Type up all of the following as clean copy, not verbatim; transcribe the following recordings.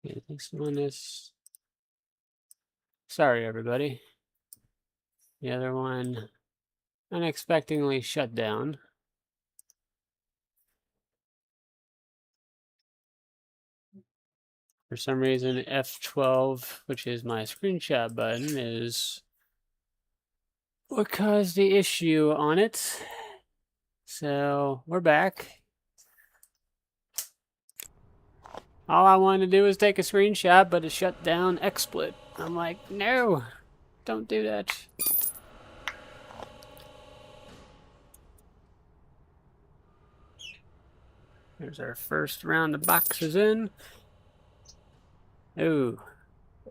Yeah, this one is. Sorry, everybody. The other one unexpectedly shut down. For some reason, F12, which is my screenshot button, is what caused the issue on it. So we're back. All I wanted to do was take a screenshot, but it shut down XSplit. I'm like, no, don't do that. There's our first round of boxes in. Ooh.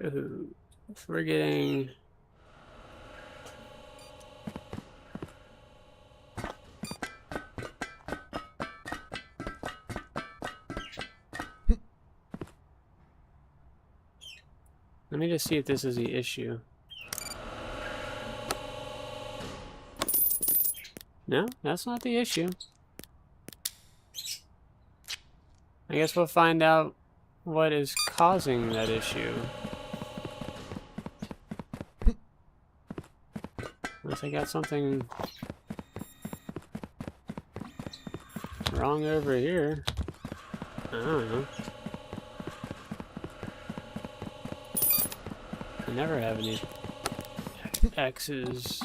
Ooh. So we're getting... Let me just see if this is the issue. No, that's not the issue. I guess we'll find out what is causing that issue. Unless I got something wrong over here. I don't know. I never have any X's.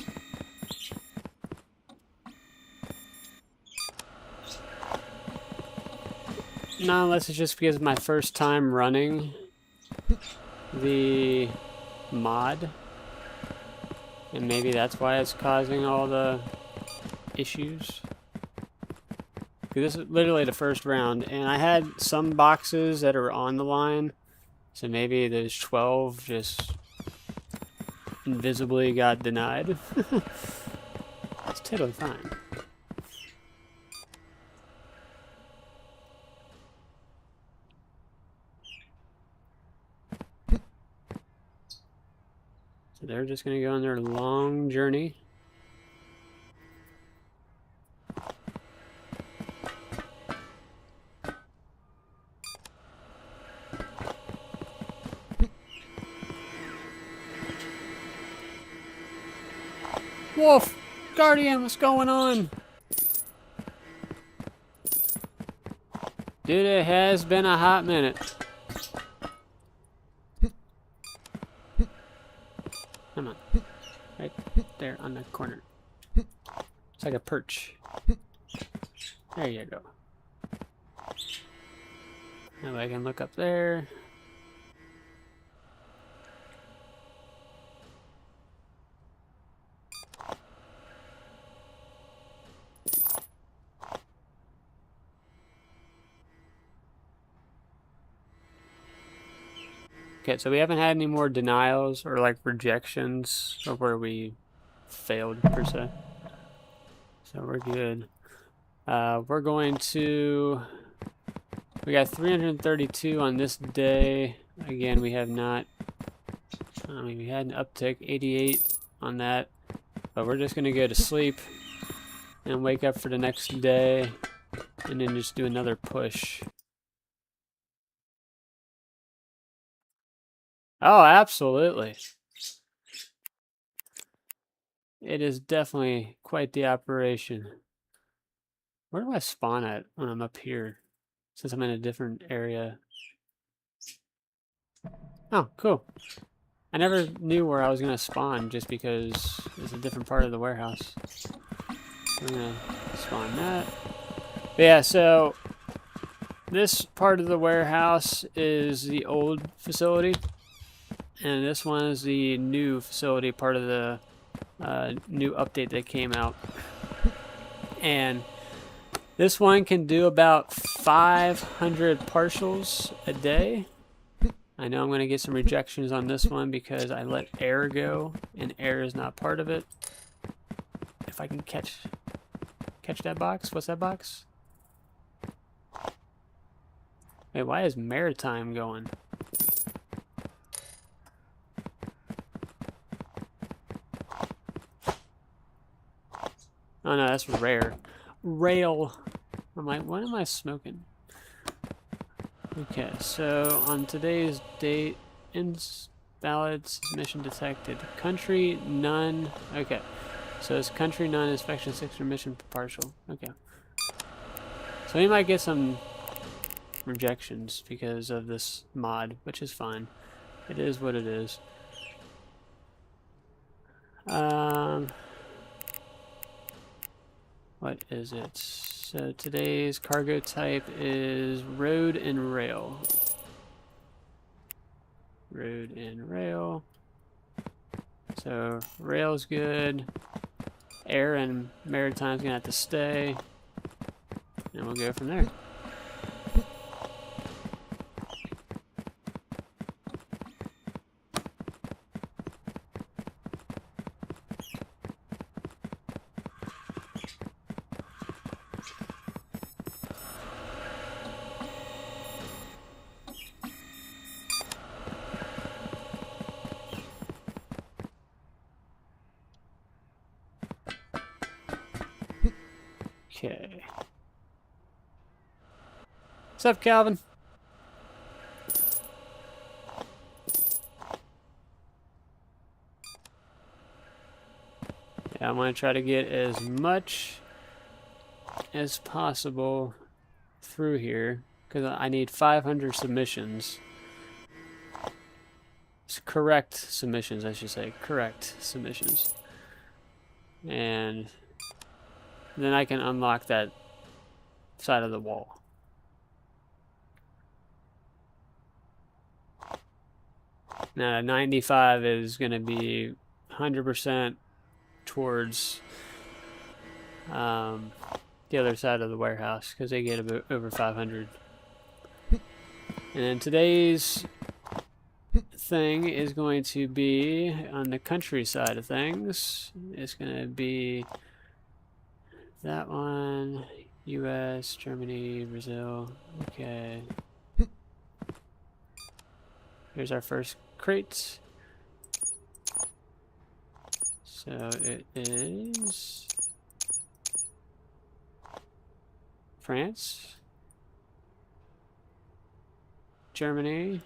No, unless it's just because it's my first time running the mod. And maybe that's why it's causing all the issues. This is literally the first round, and I had some boxes that are on the line. So maybe those 12 just invisibly got denied. It's totally fine. So they're just going to go on their long journey. Wolf! Guardian, what's going on? Dude, it has been a hot minute. Come on. Right there on the corner. It's like a perch. There you go. Now I can look up there. Okay, so we haven't had any more denials or like rejections or where we failed per se. So we're good. We're going to... We got 332 on this day. Again, we have not... I mean, we had an uptick, 88 on that. But we're just going to go to sleep and wake up for the next day and then just do another push. Oh, absolutely. It is definitely quite the operation. Where do I spawn at when I'm up here? Since I'm in a different area. Oh, cool. I never knew where I was going to spawn just because it's a different part of the warehouse. We're going to spawn that. But yeah, so this part of the warehouse is the old facility. And this one is the new facility, part of the new update that came out. And this one can do about 500 partials a day. I know I'm going to get some rejections on this one because I let air go, and air is not part of it. If I can catch that box. What's that box? Wait, why is maritime going? Oh no, that's rare. Rail. I'm like, what am I smoking? Okay, so on today's date, invalid submission detected. Country none. Okay, so it's country none inspection 6 remission partial. Okay, so we might get some rejections because of this mod, which is fine. It is what it is. What is it? So today's cargo type is road and rail. Road and rail. So rail's good. Air and maritime's gonna have to stay. And we'll go from there. Okay. What's up, Calvin? Yeah, I'm going to try to get as much as possible through here because I need 500 submissions. It's correct submissions, I should say. Correct submissions. And then I can unlock that side of the wall. Now, 95 is going to be 100% towards the other side of the warehouse because they get about over 500. And then today's thing is going to be on the country side of things. It's going to be that one, US, Germany, Brazil. Okay. Here's our first crate. So it is France, Germany,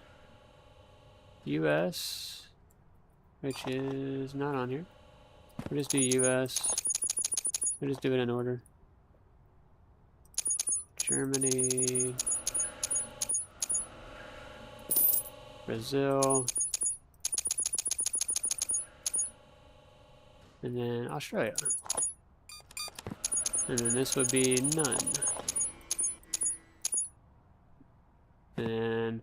US, which is not on here. We'll just do US. We'll just do it in order. Germany, Brazil, and then Australia. And then this would be none. And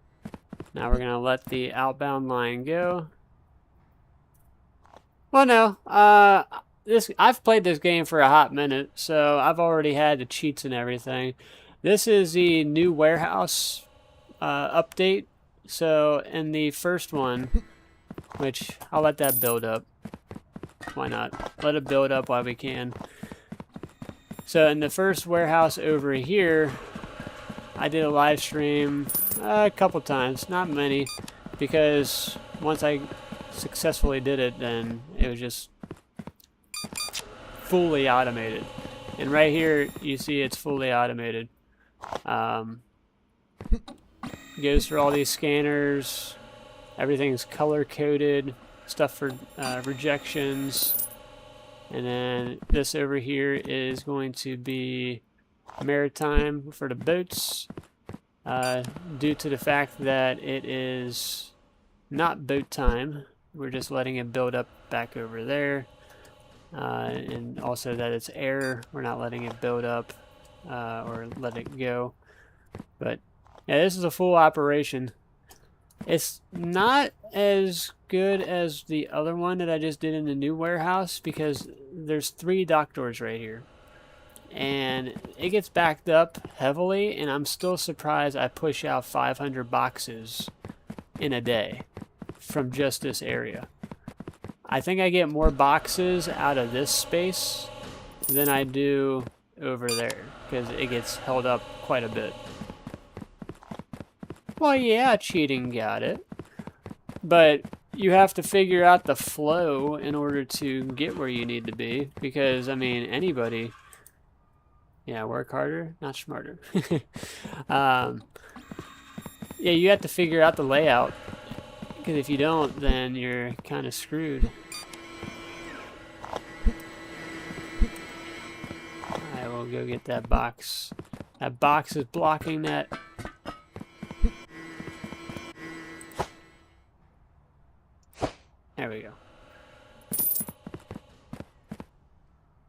now we're gonna let the outbound line go. Well, no, I've played this game for a hot minute, so I've already had the cheats and everything. This is the new warehouse update. So in the first one, which I'll let that build up. Why not? Let it build up while we can. So in the first warehouse over here, I did a live stream a couple times, not many, because once I successfully did it, then it was just fully automated. And right here, you see it's fully automated. Goes through all these scanners. Everything's color coded. Stuff for rejections. And then this over here is going to be maritime for the boats. Due to the fact that it is not boat time, we're just letting it build up back over there. And also that it's air, we're not letting it build up or let it go. But yeah, this is a full operation. It's not as good as the other one that I just did in the new warehouse because there's 3 dock doors right here. And it gets backed up heavily, and I'm still surprised I push out 500 boxes in a day from just this area. I think I get more boxes out of this space than I do over there because it gets held up quite a bit. Well, yeah, cheating got it. But you have to figure out the flow in order to get where you need to be. Because, I mean, anybody... Yeah, work harder, not smarter. Yeah, you have to figure out the layout. Because if you don't, then you're kind of screwed. I will go get that box. That box is blocking that. There we go.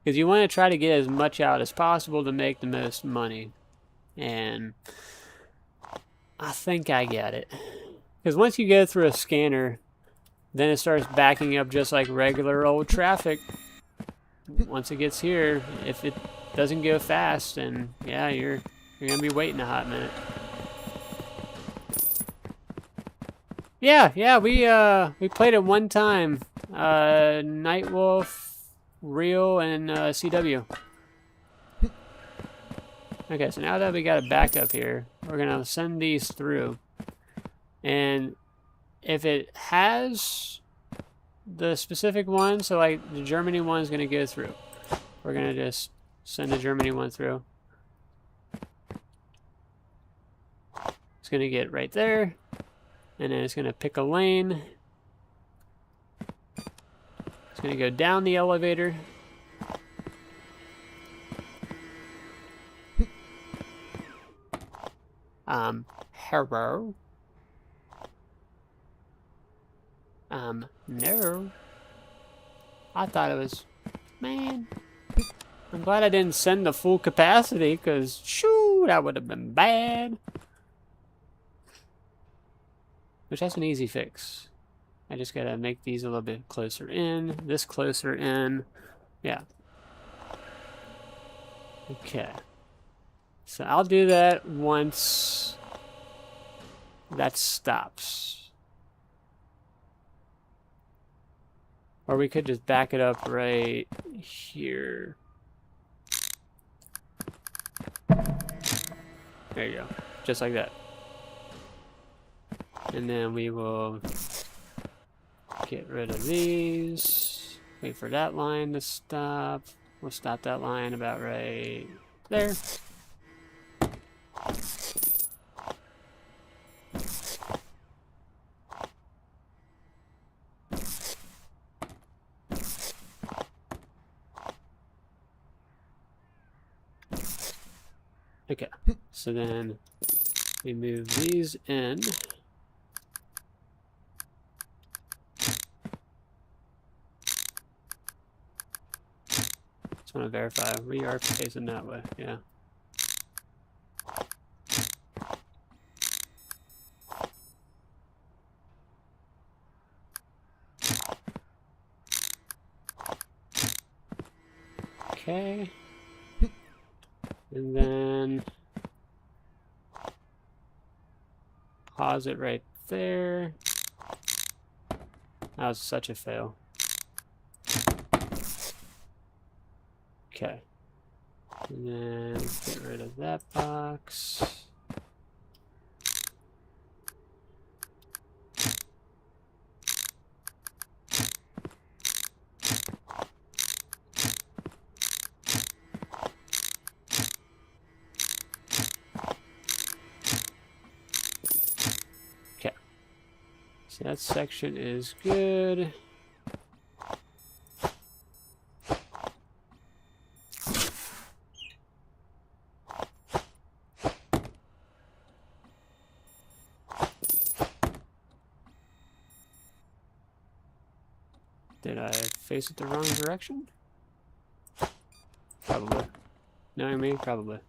Because you want to try to get as much out as possible to make the most money. And I think I get it. Because once you go through a scanner, then it starts backing up just like regular old traffic. Once it gets here, if it doesn't go fast, then yeah, you're gonna be waiting a hot minute. Yeah, we played it one time. Nightwolf, Real, and CW. Okay, so now that we got a backup here, we're gonna send these through. And if it has the specific one, so like the Germany one is gonna go through. We're gonna just send the Germany one through. It's gonna get right there. And then it's going to pick a lane. It's going to go down the elevator. Hello. No. I thought it was, man. I'm glad I didn't send the full capacity, because, shoo, that would have been bad. Which that's an easy fix. I just gotta make these a little bit closer in, this closer in. Yeah. Okay. So I'll do that once that stops. Or we could just back it up right here. There you go. Just like that. And then we will get rid of these. Wait for that line to stop. We'll stop that line about right there. Okay, so then we move these in. Just want to verify we are facing that way. Yeah. Okay. And then pause it right there. That was such a fail. Okay. And then get rid of that box. Okay. So that section is good. Did I face it the wrong direction? Probably. Knowing me, probably.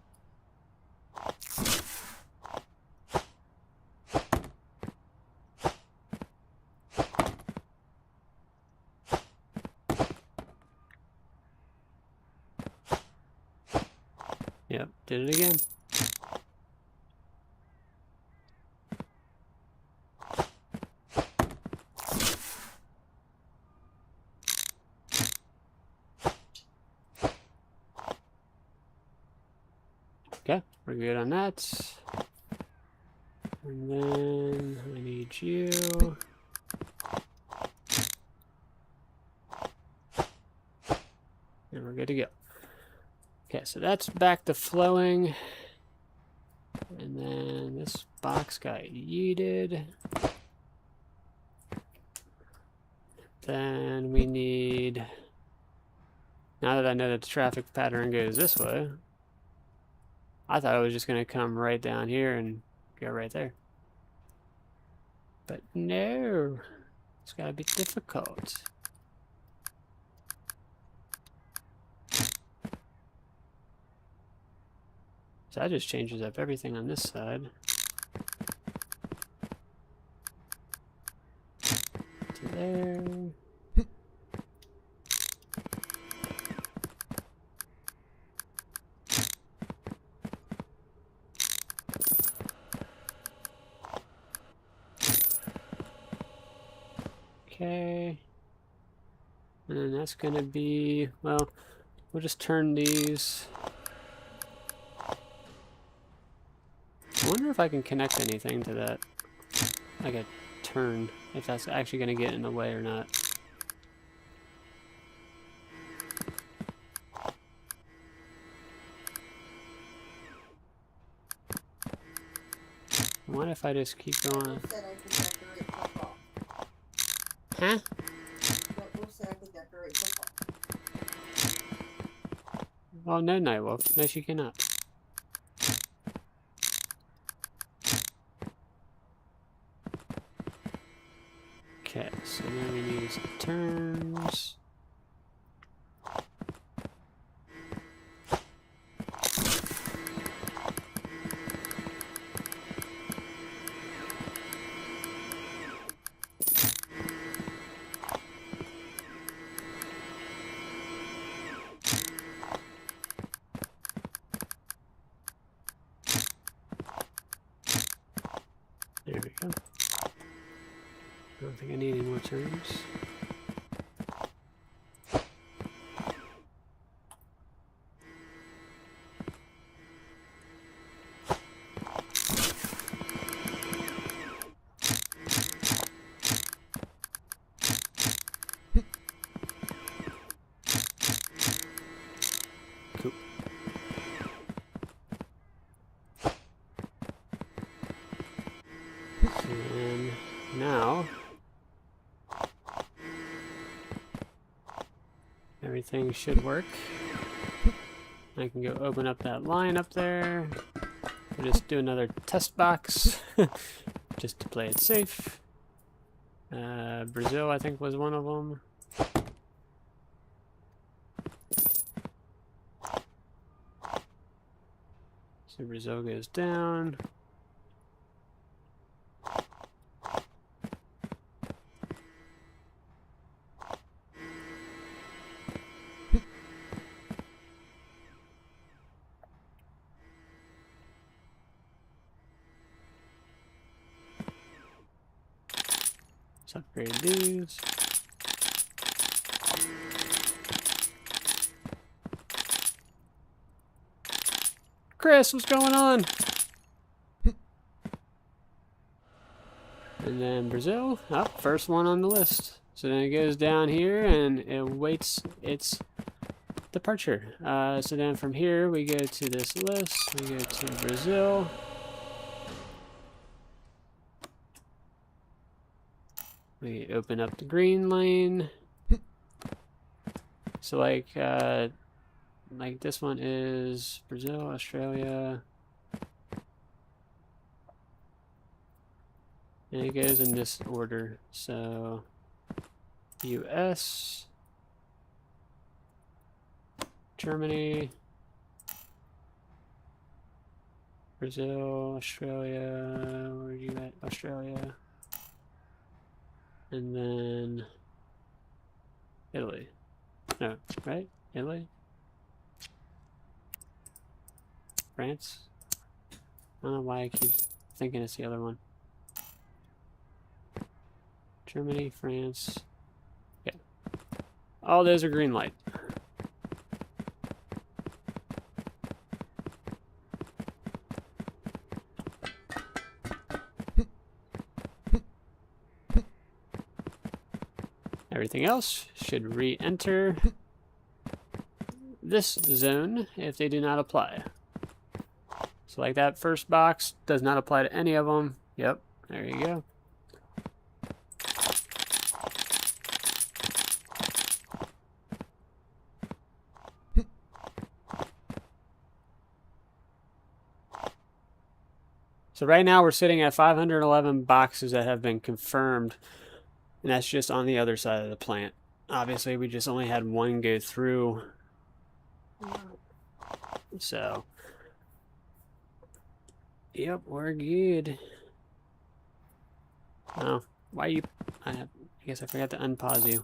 Yep, did it again. Okay, we're good on that. And then I need you. And we're good to go. Okay, so that's back to flowing. And then this box got yeeted. Then we need, now that I know that the traffic pattern goes this way, I thought it was just going to come right down here and go right there. But no, it's got to be difficult. So that just changes up everything on this side. To there. Okay. And then that's going to be, well, we'll just turn these. I wonder if I can connect anything to that, like a turn, if that's actually going to get in the way or not. What if I just keep going? Huh? Oh, no, Nightwolf. No, she cannot. Okay, so then we need some turns. There we go. I don't think I need any more turns. Cool. And now everything should work. I can go open up that line up there. We'll just do another test box just to play it safe. Brazil, I think, was one of them. So Brazil goes down. Let's upgrade these. Chris, what's going on? And then Brazil, first one on the list. So then it goes down here and it waits its departure. So then from here we go to this list, we go to Brazil. We open up the green lane. So like this one is Brazil, Australia. And it goes in this order. So US, Germany, Brazil, Australia, where are you at? Australia. And then Italy. No, right? Italy? France? I don't know why I keep thinking it's the other one. Germany, France. Yeah. All those are green light. Everything else should re-enter this zone if they do not apply. So like that first box does not apply to any of them. Yep, there you go. So right now we're sitting at 511 boxes that have been confirmed, and that's just on the other side of the plant. Obviously, we just only had one go through. So, yep, we're good. Oh, why you? I guess I forgot to unpause you.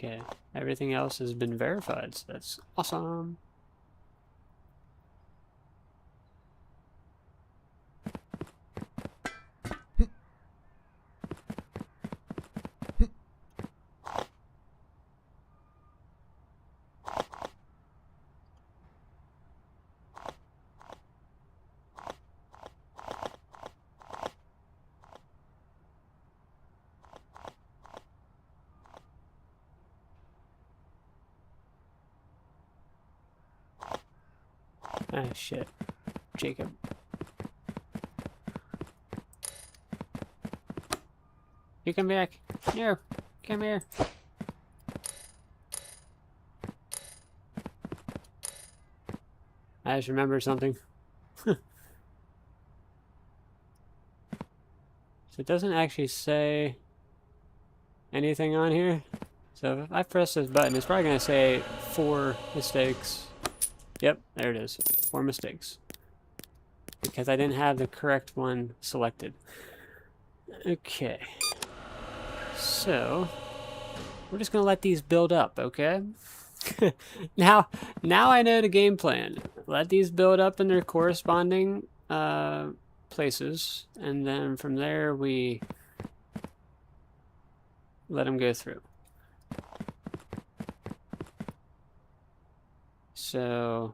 Okay, everything else has been verified, so that's awesome. Ah, shit. Jacob. You come back. Here. Come here. I just remembered something. So it doesn't actually say anything on here. So if I press this button, it's probably going to say 4 mistakes. Yep, there it is. 4 mistakes. Because I didn't have the correct one selected. Okay. So, we're just going to let these build up, okay? now I know the game plan. Let these build up in their corresponding places, and then from there we let them go through. So,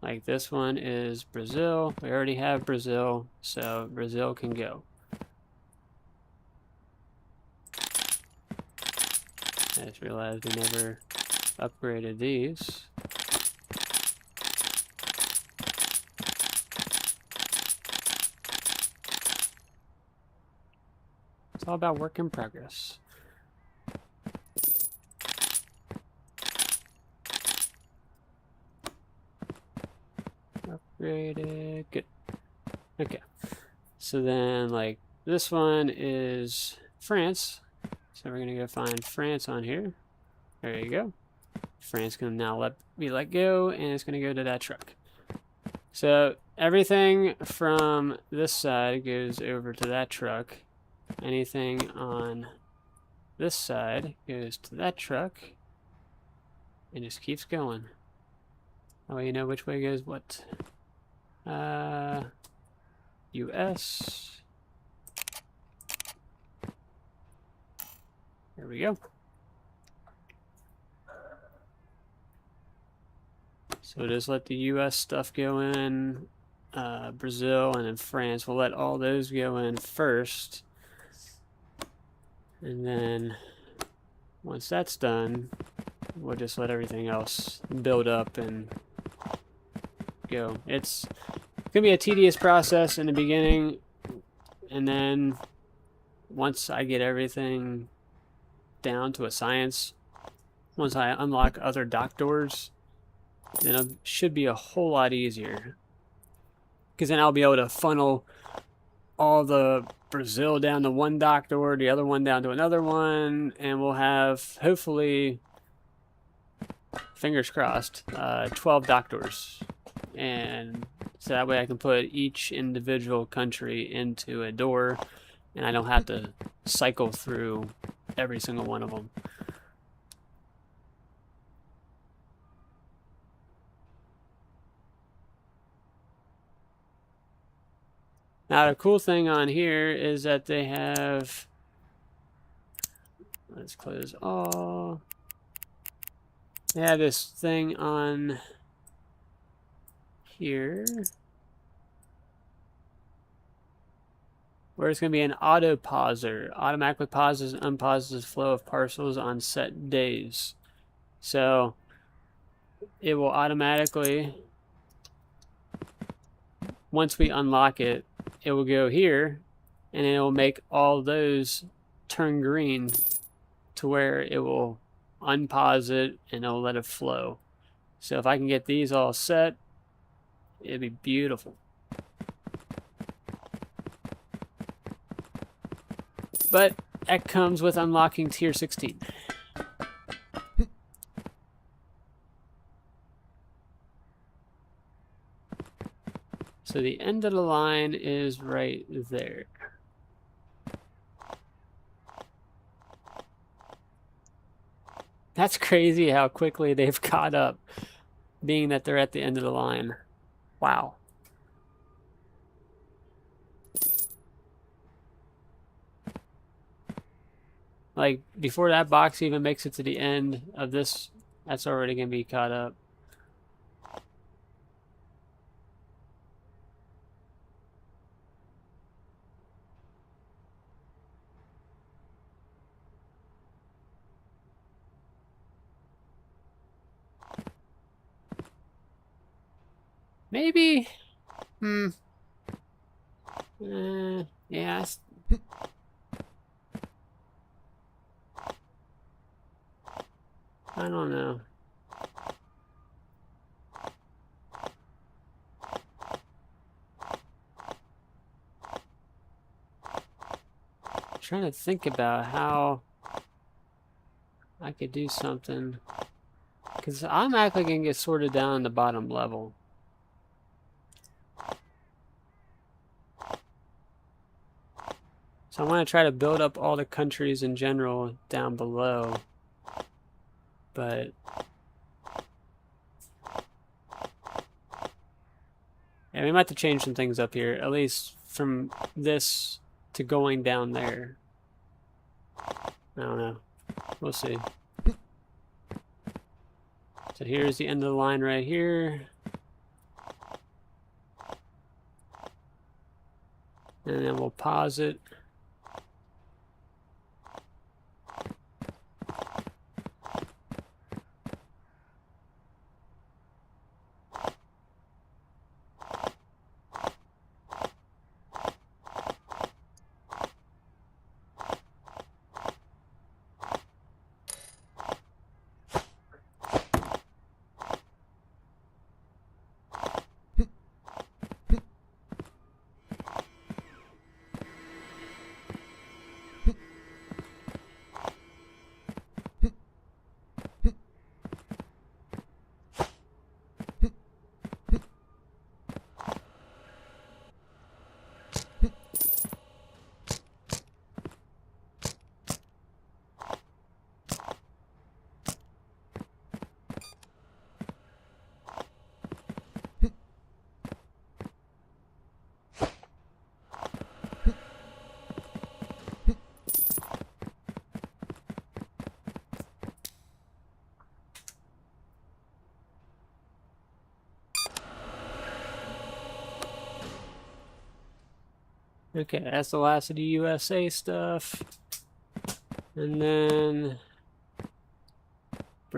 like this one is Brazil. We already have Brazil, so Brazil can go. I just realized we never upgraded these. It's all about work in progress. Upgraded. Good. Okay. So then, like, this one is France. So we're going to go find France on here. There you go. France can now be let go, and it's going to go to that truck. So everything from this side goes over to that truck. Anything on this side goes to that truck. And just keeps going. That way you know which way goes what. US. There we go. So just let the US stuff go in. Brazil and then France. We'll let all those go in first. And then once that's done, we'll just let everything else build up and go. It's going to be a tedious process in the beginning, and then once I get everything down to a science, once I unlock other dock doors, then it should be a whole lot easier. Because then I'll be able to funnel all the Brazil down to one dock door, the other one down to another one, and we'll have, hopefully, fingers crossed, 12 dock doors. And so that way I can put each individual country into a door, and I don't have to cycle through every single one of them. Now the cool thing on here is that they have, let's close all. They have this thing on here. where it's going to be an auto pauser. Automatically pauses and unpauses the flow of parcels on set days. So it will automatically, once we unlock it, it will go here and it will make all those turn green to where it will unpause it and it'll let it flow. So if I can get these all set, it'd be beautiful. But that comes with unlocking tier 16. So the end of the line is right there. That's crazy how quickly they've caught up, being that they're at the end of the line. Wow. Like, before that box even makes it to the end of this, that's already going to be caught up. Maybe. Yeah. I don't know. I'm trying to think about how I could do something. Because I'm actually going to get sorted down in the bottom level. So I want to try to build up all the countries in general down below. But yeah, we might have to change some things up here, at least from this to going down there. I don't know. We'll see. So here's the end of the line right here. And then we'll pause it. Okay, that's the last of the USA stuff. And then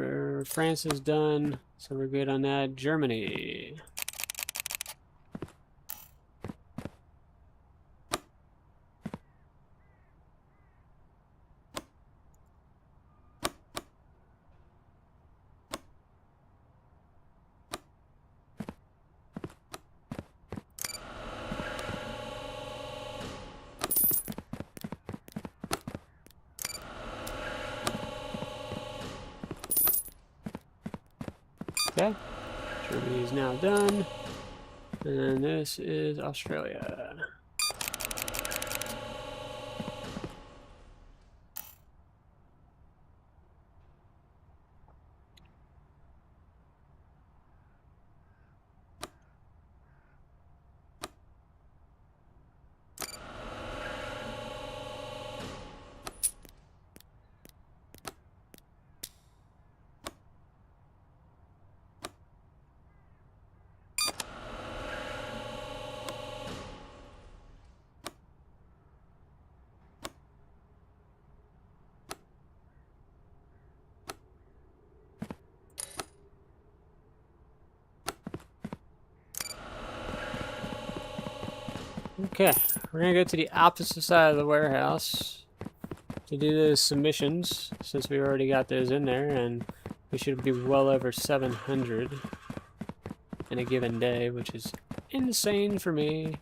France is done, so we're good on that. Germany. Okay, Germany is now done. And then this is Australia. Okay, we're gonna go to the opposite side of the warehouse to do those submissions, since we already got those in there, and we should be well over 700 in a given day, which is insane for me.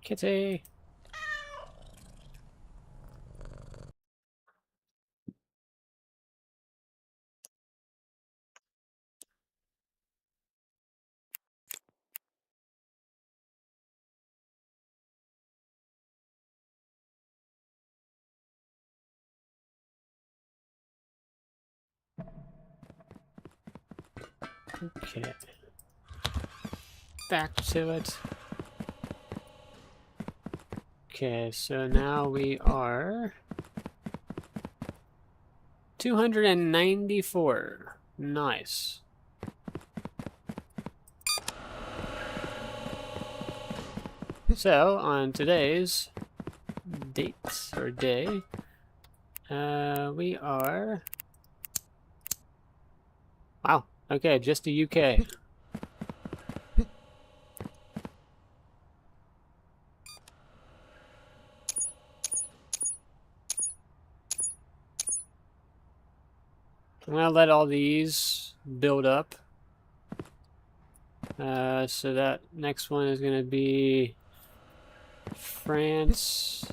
Kitty! Okay. Back to it. Okay, so now we are 294. Nice. So, on today's date, or day, we are... Wow, okay, just the UK. I'm gonna let all these build up. So that next one is gonna be France.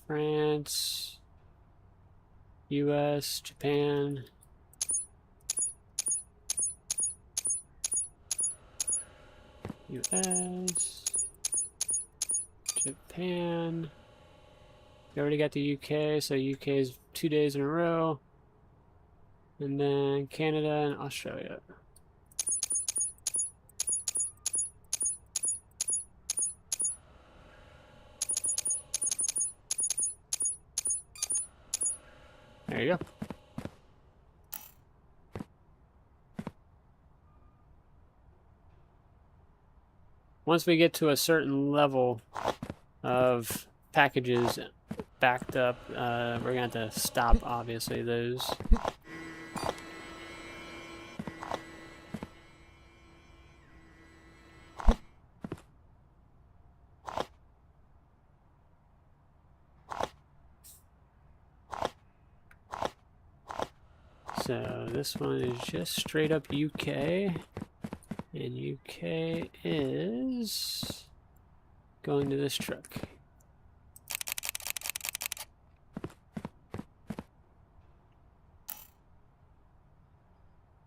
France, US, Japan, US, Japan. We already got the UK, so UK is 2 days in a row. And then Canada and Australia. There you go. Once we get to a certain level of packages backed up, we're going to have to stop, obviously, those. So this one is just straight up UK. And UK is going to this truck.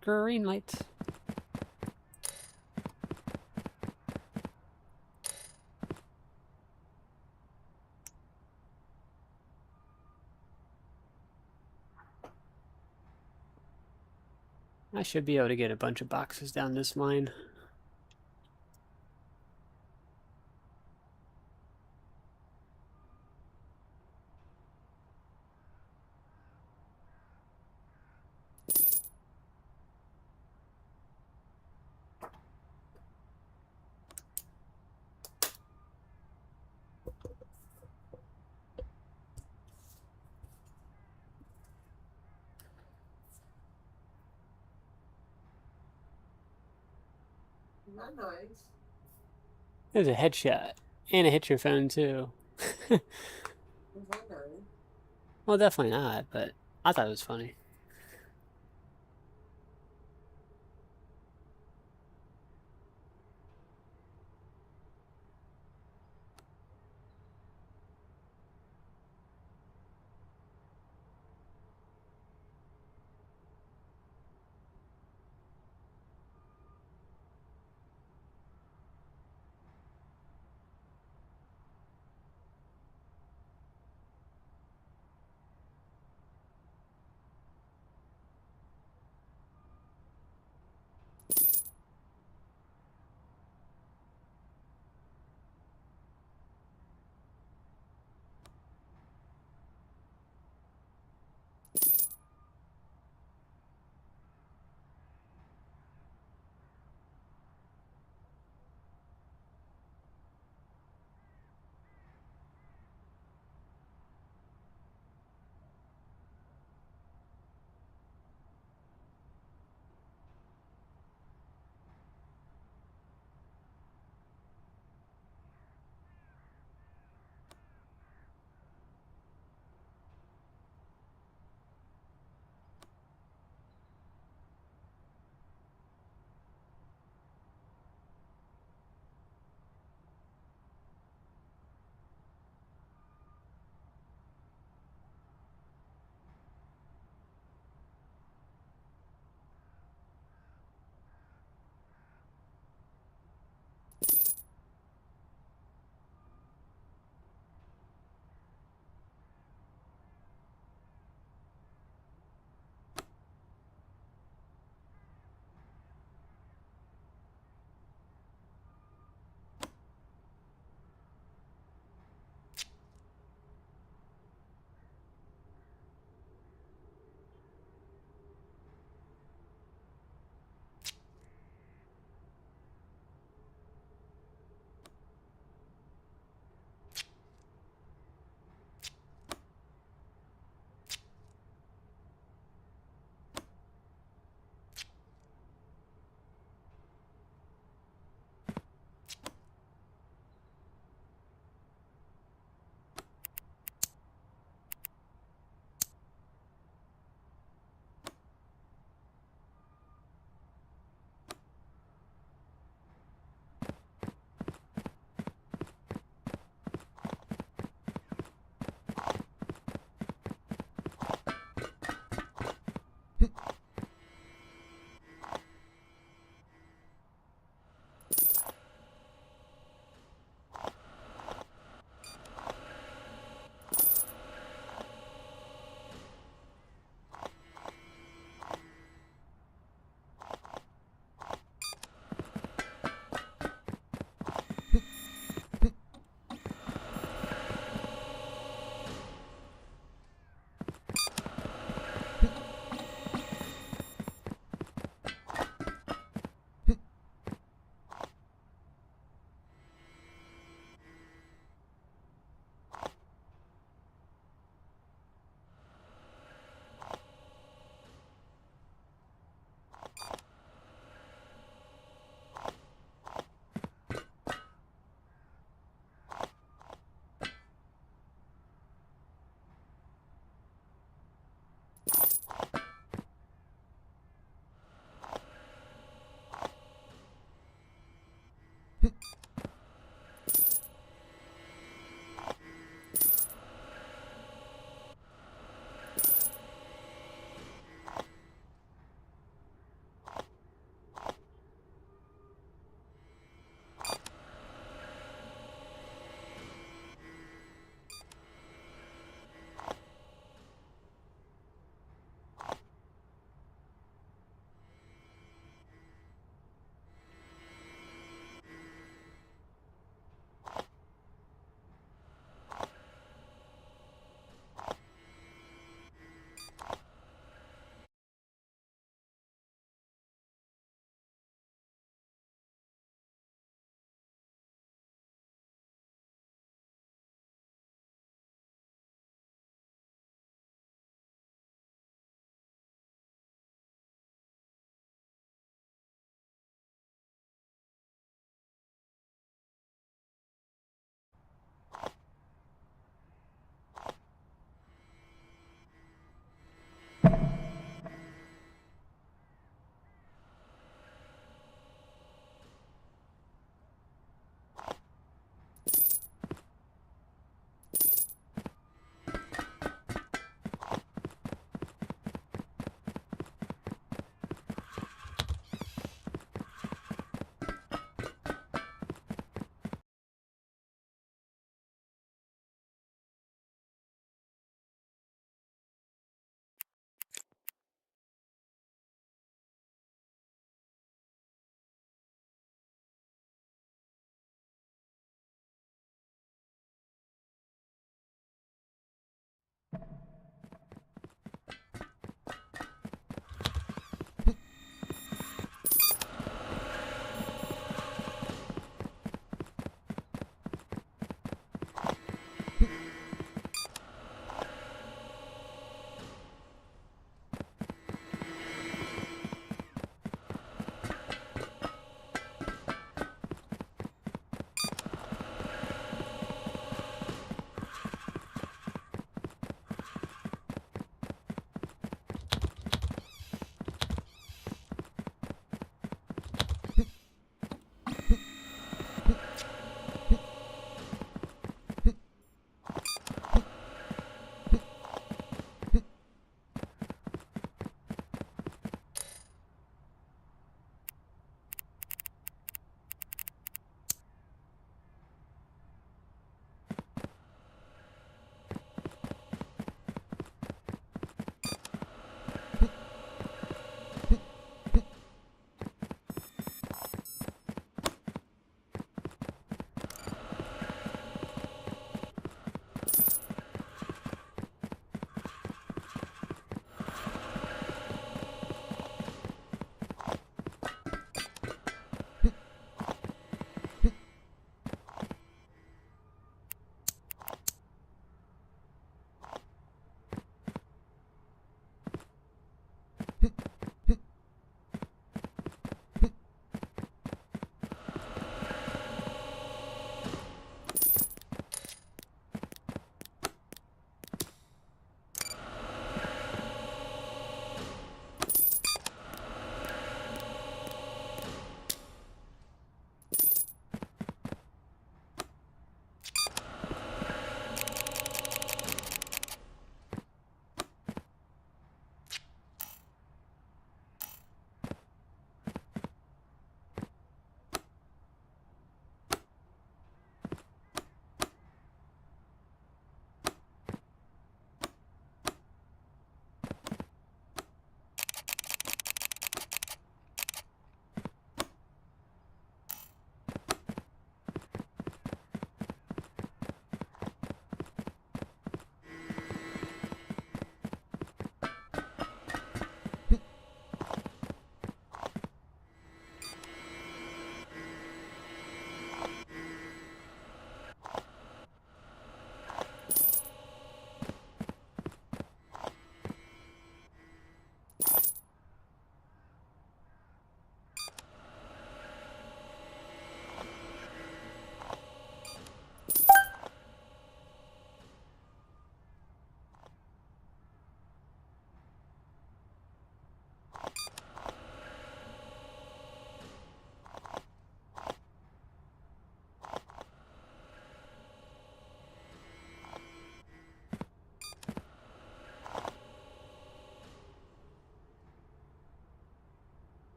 Green light. I should be able to get a bunch of boxes down this line. Not nice. There's a headshot. And it hit your phone, too. Was that nice? Well, definitely not, but I thought it was funny.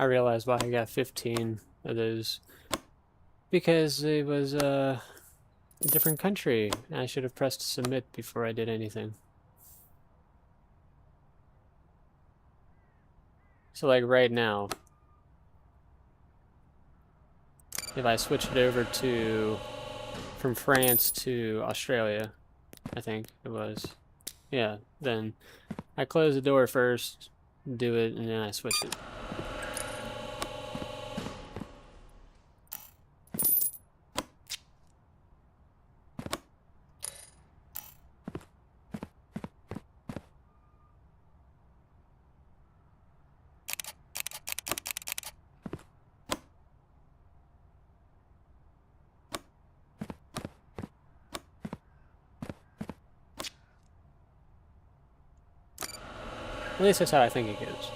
I realized why I got 15 of those. Because it was a different country. I should have pressed submit before I did anything. So like right now, if I switch it over to from France to Australia, I think it was. Yeah, then I close the door first, do it, and then I switch it. At least that's how I think it goes.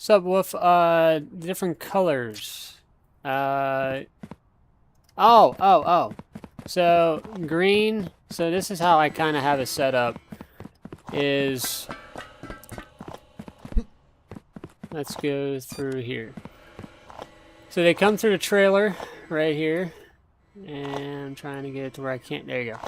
What's up with different colors? Oh. So green. So this is how I kind of have it set up. Is let's go through here. So they come through the trailer right here, and I'm trying to get it to where I can't. There you go.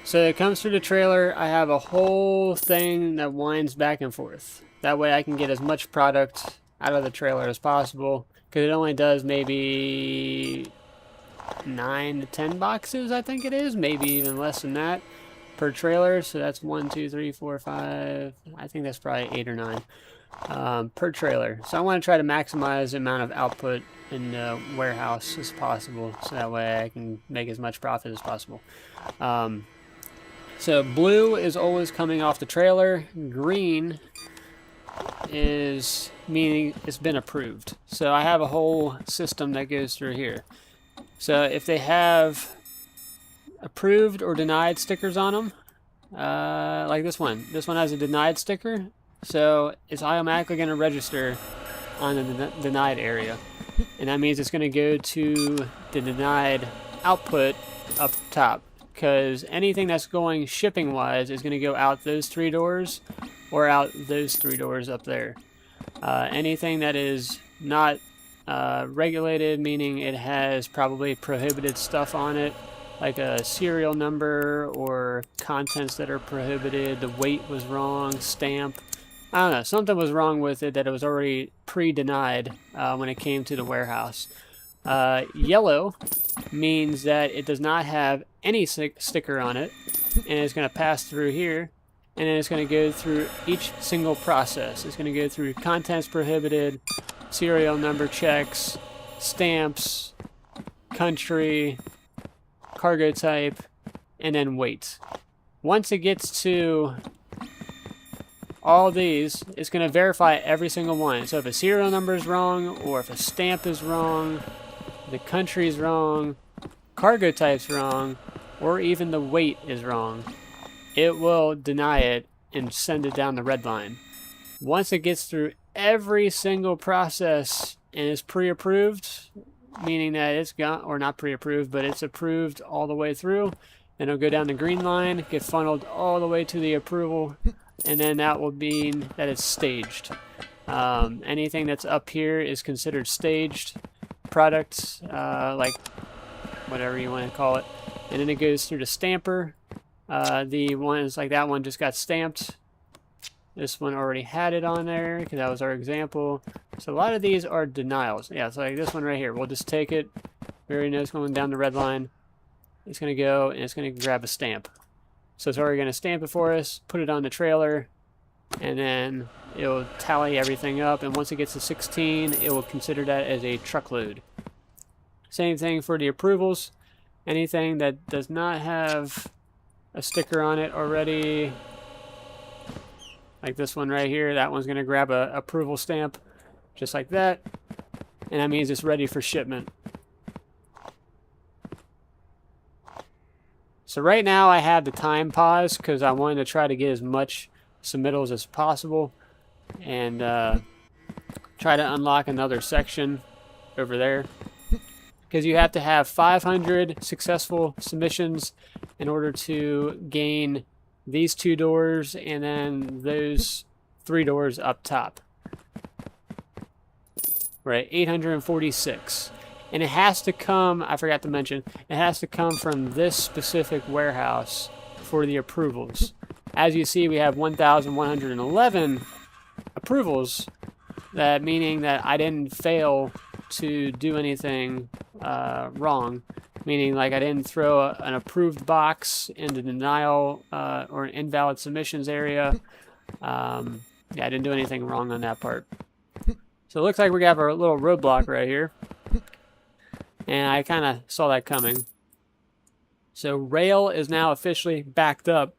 So it comes through the trailer. I have a whole thing that winds back and forth. That way I can get as much product out of the trailer as possible, because it only does maybe 9 to 10 boxes, I think it is, maybe even less than that per trailer. So that's 1, 2, 3, 4, 5. I think that's probably 8 or 9 per trailer. So I want to try to maximize the amount of output in the warehouse as possible, so that way I can make as much profit as possible. So blue is always coming off the trailer. Green is meaning it's been approved. So I have a whole system that goes through here. So if they have approved or denied stickers on them, like this one has a denied sticker, so it's automatically going to register on the denied area, and that means it's going to go to the denied output up top, because anything that's going shipping wise is going to go out those 3 doors or out those 3 doors up there. Anything that is not regulated, meaning it has probably prohibited stuff on it, like a serial number or contents that are prohibited, the weight was wrong, stamp, I don't know, something was wrong with it that it was already pre-denied when it came to the warehouse. Yellow means that it does not have any sticker on it, and it's going to pass through here, and then it's going to go through each single process. It's going to go through contents prohibited, serial number checks, stamps, country, cargo type, and then weight. Once it gets to all these, it's going to verify every single one. So if a serial number is wrong, or if a stamp is wrong, the country is wrong, cargo type's wrong, or even the weight is wrong, it will deny it and send it down the red line. Once it gets through every single process and is pre-approved, meaning that it's got, or not pre-approved, but it's approved all the way through, then it'll go down the green line, get funneled all the way to the approval, and then that will mean that it's staged. Anything that's up here is considered staged products, like whatever you want to call it, and then it goes through the stamper. The ones like that one just got stamped. This one already had it on there because that was our example. So a lot of these are denials. Yeah, so like this one right here, we'll just take it. We already know it's going down the red line. It's going to go and it's going to grab a stamp. So it's already going to stamp it for us, put it on the trailer, and then it'll tally everything up. And once it gets to 16, it will consider that as a truckload. Same thing for the approvals. Anything that does not have a sticker on it already, like this one right here, that one's going to grab a approval stamp just like that, and that means it's ready for shipment. So right now I have the time pause because I wanted to try to get as much submittals as possible and try to unlock another section over there, because you have to have 500 successful submissions in order to gain these 2 doors and then those 3 doors up top. Right, 846. And it has to come, I forgot to mention, it has to come from this specific warehouse for the approvals. As you see, we have 1,111 approvals, that meaning that I didn't fail to do anything wrong. Meaning, like, I didn't throw an approved box in the denial or invalid submissions area. Yeah, I didn't do anything wrong on that part. So it looks like we got our little roadblock right here. And I kind of saw that coming. So rail is now officially backed up,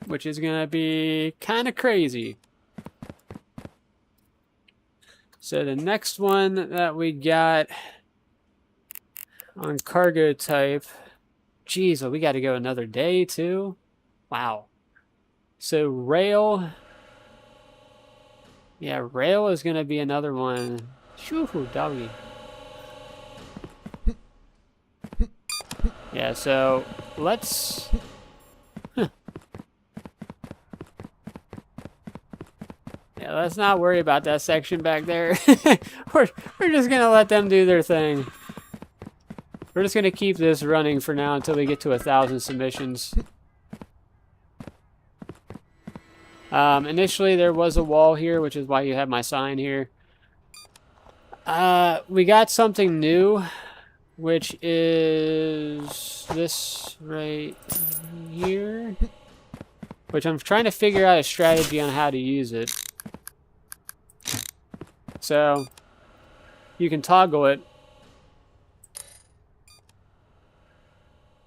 which is going to be kind of crazy. So the next one that we got on cargo type, geez, well, we got to go another day too. Wow. So rail Yeah, rail is gonna be another one. Shoo, doggy. Yeah, so let's. Yeah, let's not worry about that section back there. we're just gonna let them do their thing. We're just gonna keep this running for now until we get to 1,000 submissions. Initially there was a wall here, which is why you have my sign here. We got something new, which is this right here, which I'm trying to figure out a strategy on how to use it. So you can toggle it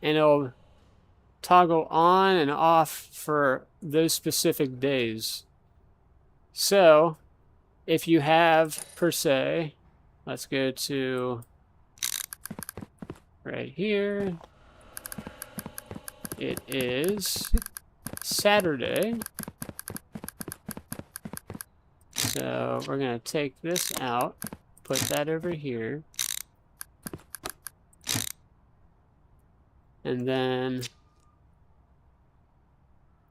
and it'll toggle on and off for those specific days. So if you have, per se, let's go to right here. It is Saturday. So we're going to take this out, put that over here. And then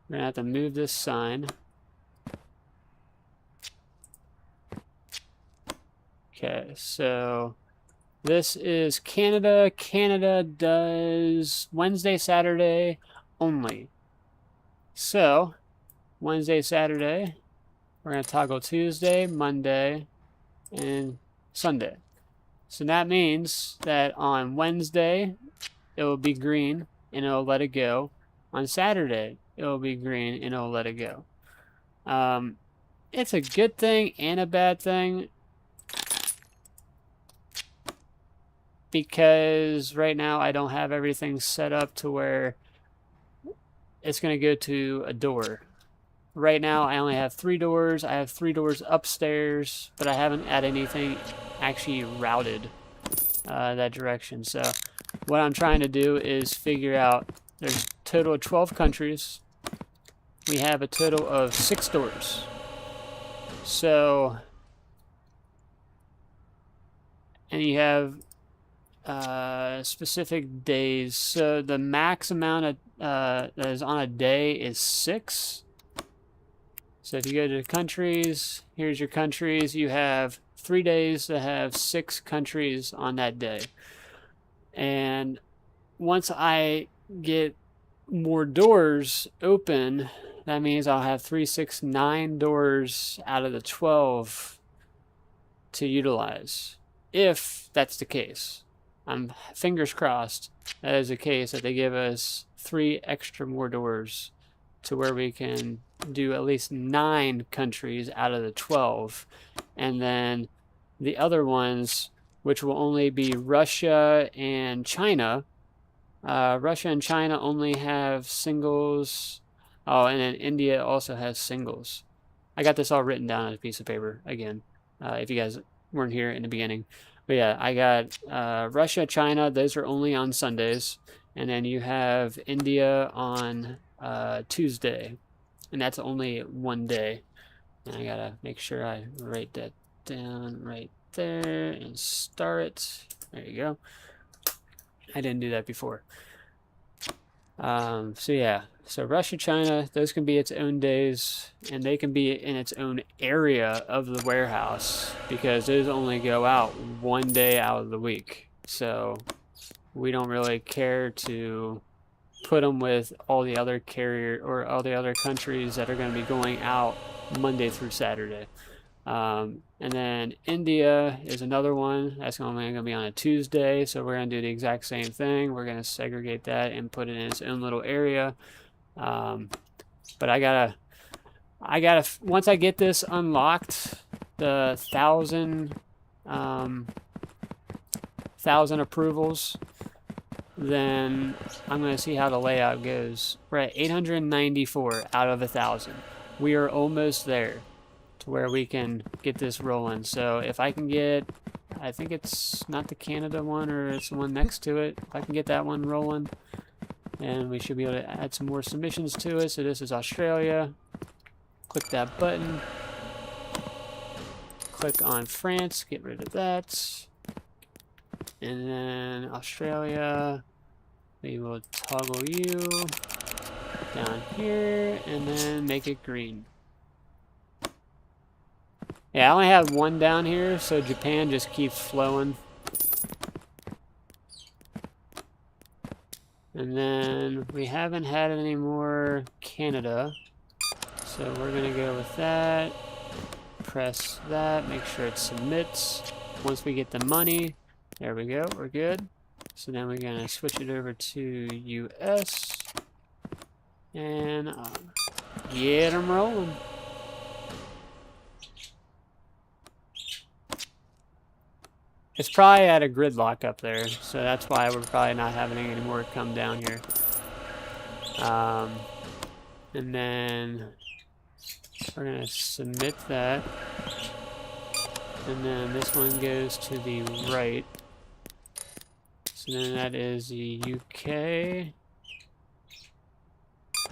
we're going to have to move this sign. Okay, so this is Canada. Canada does Wednesday, Saturday only. So, Wednesday, Saturday, we're going to toggle Tuesday, Monday, and Sunday. So that means that on Wednesday, it will be green, and it'll let it go. On Saturday, it will be green, and it'll let it go. It's a good thing and a bad thing, because right now I don't have everything set up to where it's going to go to a door. Right now I only have 3 doors. I have 3 doors upstairs, but I haven't had anything actually routed that direction. So what I'm trying to do is figure out, there's a total of 12 countries. We have a total of 6 doors. So, and you have specific days. So the max amount of that is on a day is 6. So if you go to countries, here's your countries. You have 3 days to have 6 countries on that day. And once I get more doors open, that means I'll have 3, 6, 9 doors out of the 12 to utilize. If that's the case. I'm fingers crossed that is the case, that they give us 3 extra more doors to where we can do at least 9 countries out of the 12. And then the other ones, which will only be Russia and China. Russia and China only have singles. Oh, and then India also has singles. I got this all written down on a piece of paper again, if you guys weren't here in the beginning. But yeah, I got Russia, China, those are only on Sundays. And then you have India on Tuesday. And that's only 1 day. And I gotta make sure I write that down right there and start it. There you go. I didn't do that before. So yeah, so Russia, China, those can be its own days, and they can be in its own area of the warehouse, because those only go out 1 day out of the week. So we don't really care to put them with all the other carrier or all the other countries that are going to be going out Monday through Saturday. And then India is another one that's only going to be on a Tuesday, so we're going to do the exact same thing. We're going to segregate that and put it in its own little area. But I gotta once I get this unlocked, the 1,000 approvals, then I'm going to see how the layout goes. We're at 894 out of 1,000. We are almost there to where we can get this rolling. So if I can get, I think it's not the Canada one, or it's the one next to it. If I can get that one rolling, and we should be able to add some more submissions to it. So this is Australia. Click that button. click on France, get rid of that. And then Australia, we will toggle you down here and then make it green. Yeah, I only have one down here, so Japan just keeps flowing. And then we haven't had any more Canada, so we're gonna go with that. Press that, make sure it submits. Once we get the money, there we go, we're good. So then we're gonna switch it over to US and get them rolling. It's probably at a gridlock up there, so that's why we're probably not having any more come down here. And then we're gonna submit that. And then this one goes to the right. So then that is the UK.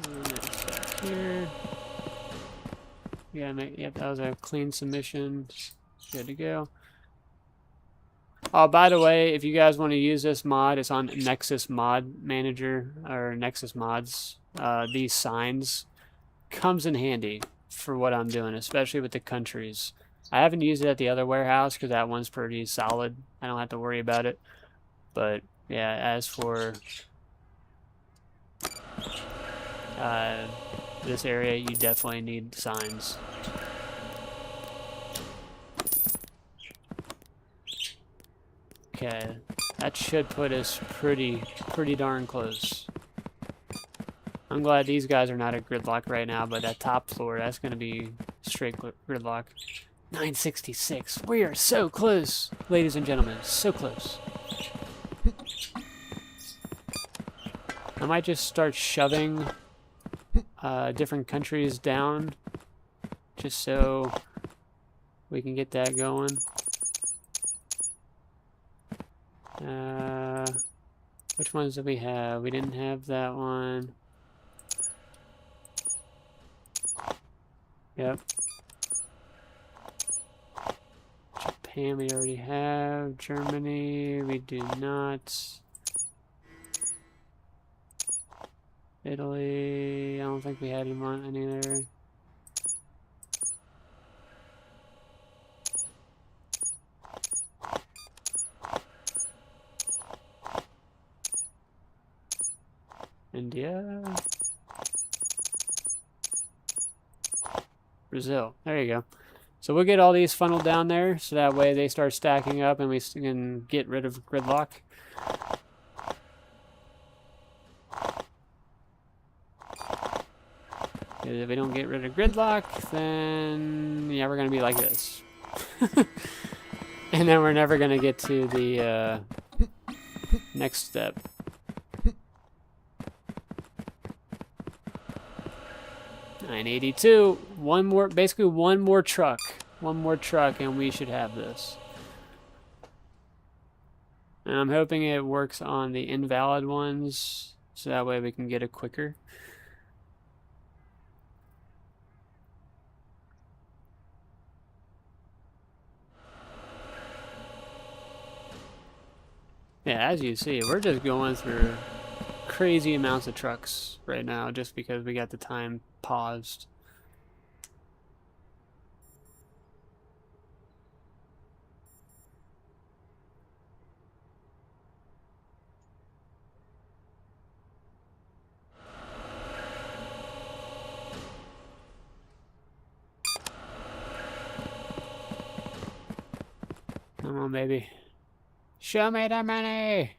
And that's back here. Yeah, yep, that was a clean submission. Good to go. Oh, by the way, if you guys want to use this mod, it's on Nexus Mod Manager or Nexus Mods. These signs comes in handy for what I'm doing, especially with the countries. I haven't used it at the other warehouse because that one's pretty solid. I don't have to worry about it. But yeah, as for this area, you definitely need signs. Okay, that should put us pretty darn close. I'm glad these guys are not at gridlock right now, but that top floor, that's going to be straight gridlock. 966. We are so close, ladies and gentlemen. So close. I might just start shoving different countries down just so we can get that going. Which ones did we have? We didn't have that one. Yep. Japan we already have. Germany we do not. Italy, I don't think we had any there. India. Brazil. There you go. So we'll get all these funneled down there so that way they start stacking up and we can get rid of gridlock. If we don't get rid of gridlock, then yeah, we're going to be like this. And then we're never going to get to the next step. $982. One more, basically one more truck. One more truck and we should have this. And I'm hoping it works on the invalid ones so that way we can get it quicker. Yeah, as you see, we're just going through crazy amounts of trucks right now just because we got the time paused. Come on, baby. Show me the money!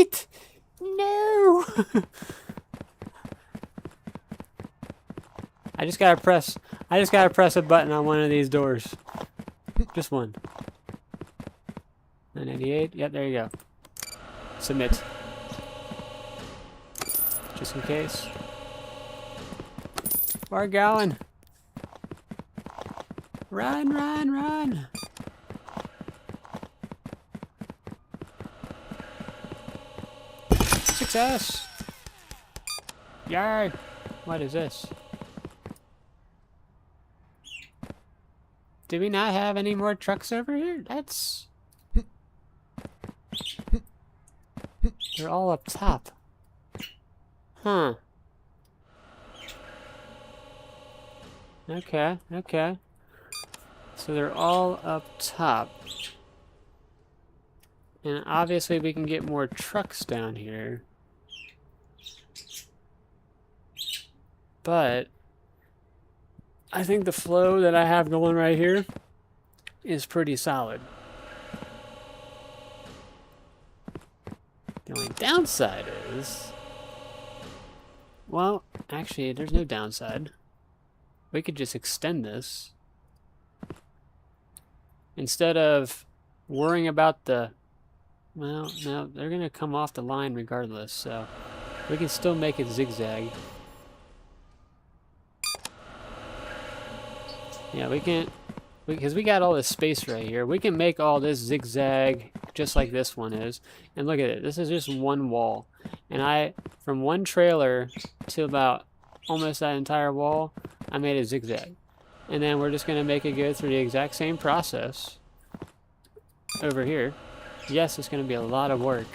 Wait! No! I just gotta press a button on one of these doors. Just one. 998. Yep, there you go. Submit. Just in case. We're going. Run, run, run. Success. Yay. What is this? Do we not have any more trucks over here? That's... They're all up top. Huh. Okay, okay. So they're all up top. And obviously we can get more trucks down here. But I think the flow that I have going right here is pretty solid. The only downside is... Well, actually, there's no downside. We could just extend this. Instead of worrying about the... Well, no, they're going to come off the line regardless, so... We can still make it zigzag. Yeah, we can... Because we got all this space right here. We can make all this zigzag just like this one is. And look at it. This is just one wall. And from one trailer to about almost that entire wall, I made a zigzag. And then we're just going to make it go through the exact same process over here. Yes, it's going to be a lot of work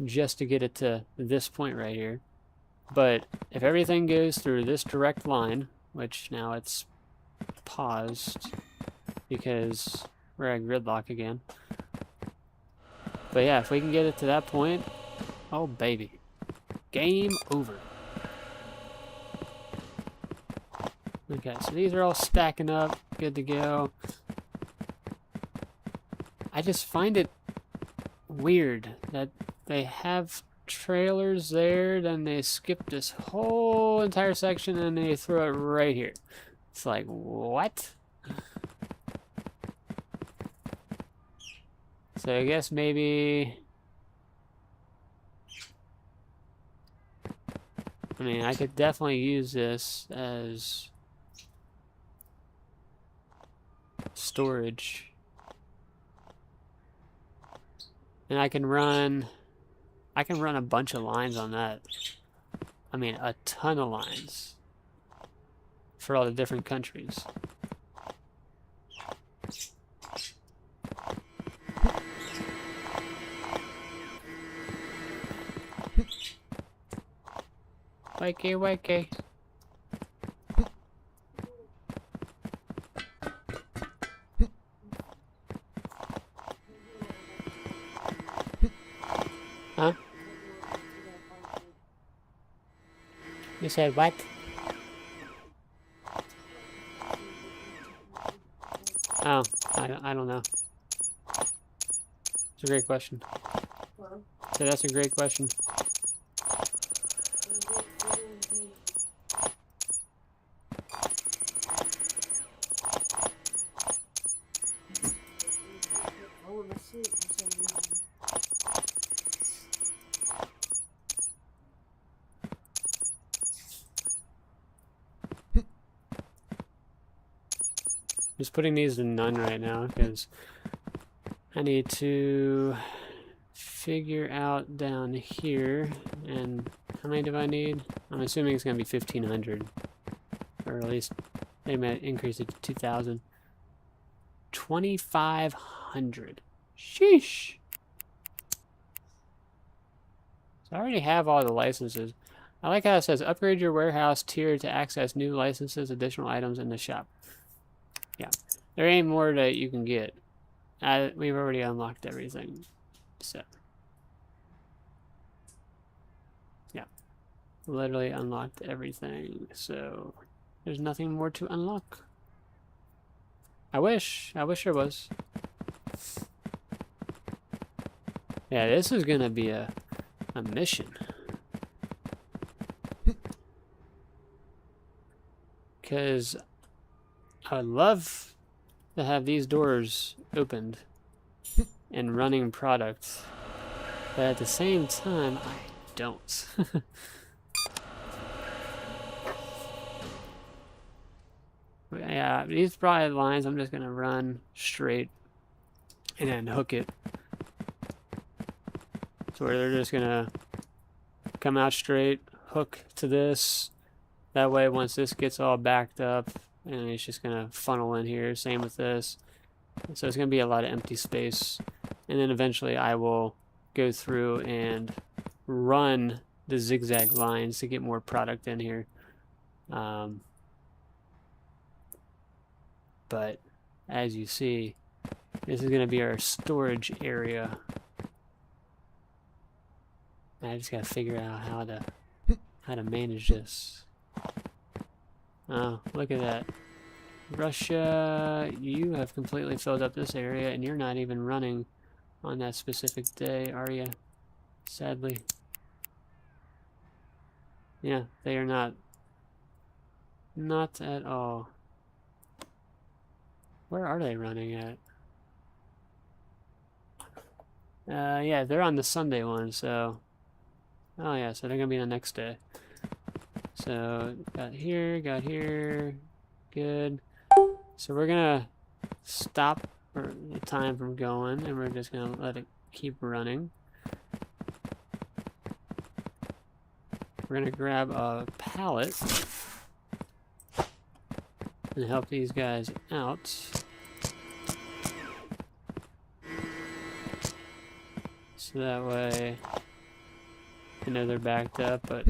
just to get it to this point right here. But if everything goes through this direct line, which now it's paused because we're at gridlock again. But yeah, if we can get it to that point, oh baby, game over. Okay, so these are all stacking up, good to go. I just find it weird that they have trailers there, then they skip this whole entire section and they throw it right here. It's like, what? So I guess maybe... I mean, I could definitely use this as storage. And I can run a bunch of lines on that. I mean, a ton of lines for all the different countries. Wakey, wakey. Huh? You said what? Oh, I don't know. It's a great question. So that's a great question. Just putting these in none right now because I need to figure out down here. And how many do I need? I'm assuming it's going to be 1,500, or at least they might increase it to 2,000. 2,500. Sheesh. So I already have all the licenses. I like how it says upgrade your warehouse tier to access new licenses, additional items in the shop. Yeah, there ain't more that you can get. We've already unlocked everything, so yeah, literally unlocked everything. So there's nothing more to unlock. I wish there was. Yeah, this is gonna be a a mission. Because I would love to have these doors opened and running product, but at the same time, I don't. Yeah, these probably lines I'm just gonna run straight and then hook it. So where they're just gonna come out straight, hook to this. That way, once this gets all backed up, and it's just gonna funnel in here. Same with this. So it's gonna be a lot of empty space. And then eventually I will go through and run the zigzag lines to get more product in here. But as you see, this is going to be our storage area. I just got to figure out how to manage this. Oh, look at that. Russia, you have completely filled up this area, and you're not even running on that specific day, are you? Sadly. Yeah, they are not. Not at all. Where are they running at? Yeah, they're on the Sunday one, so... Oh yeah, so they're gonna be the next day. So, got here, good. So we're gonna stop the time from going, and we're just gonna let it keep running. We're gonna grab a pallet and help these guys out. So that way, I know they're backed up, but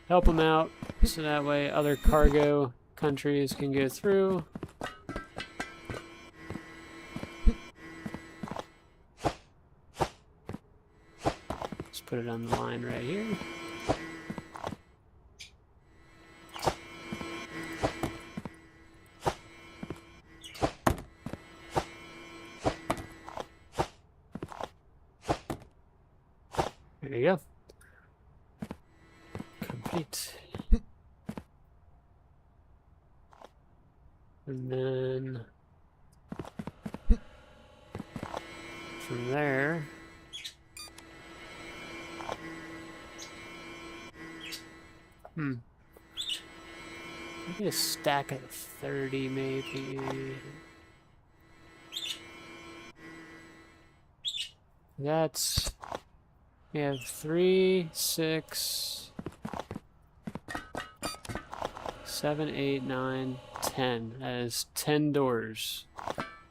help them out so that way other cargo countries can go through. Just put it on the line right here. There you go. Complete. And then from there, maybe a stack of 30 maybe. That's, we have 3, 6, 7, 8, 9, 10. That is 10 doors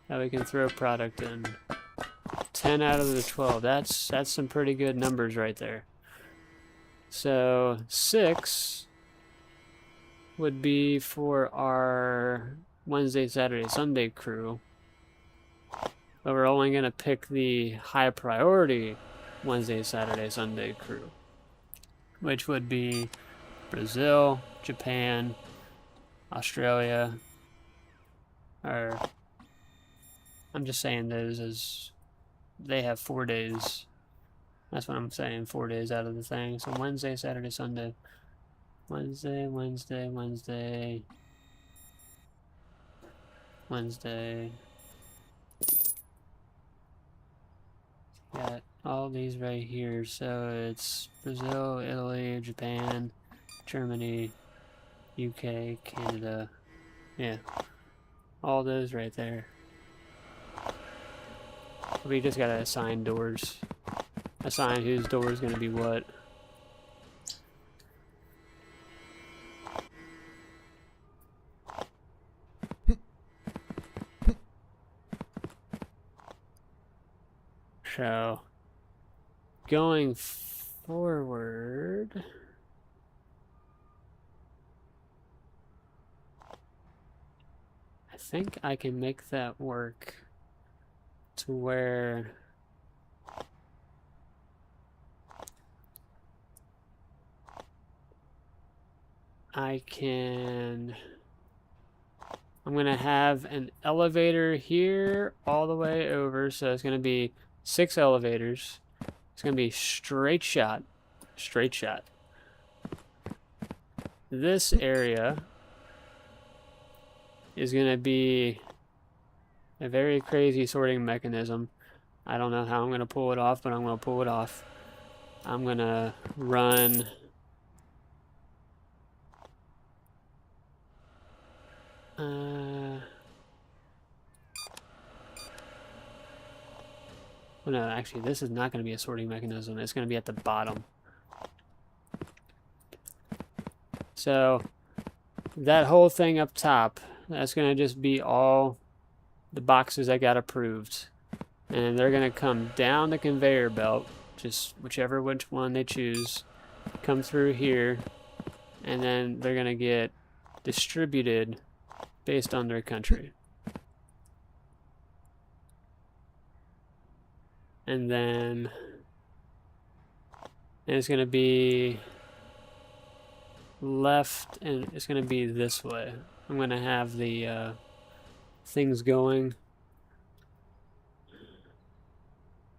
that we can throw product in. 10 out of the 12. That's some pretty good numbers right there. So 6 would be for our Wednesday, Saturday, Sunday crew. But we're only going to pick the high priority Wednesday, Saturday, Sunday crew, which would be Brazil, Japan, Australia, or I'm just saying those as they have 4 days. That's what I'm saying, 4 days out of the thing. So Wednesday, Saturday, Sunday. Wednesday, Wednesday, Wednesday. Wednesday. Got all these right here. So it's Brazil, Italy, Japan, Germany, UK, Canada. Yeah. All those right there. We just gotta assign doors. Assign whose door is gonna be what. So, going forward, I think I can make that work to where I'm gonna have an elevator here all the way over, so it's gonna be 6 elevators. It's going to be straight shot. Straight shot. This area is going to be a very crazy sorting mechanism. I don't know how I'm going to pull it off, but I'm going to pull it off. I'm going to run... well, no, actually, this is not going to be a sorting mechanism. It's going to be at the bottom. So, that whole thing up top, that's going to just be all the boxes I got approved. And they're going to come down the conveyor belt, just which one they choose, come through here, and then they're going to get distributed based on their country. And then it's going to be left, and it's going to be this way. I'm going to have the things going.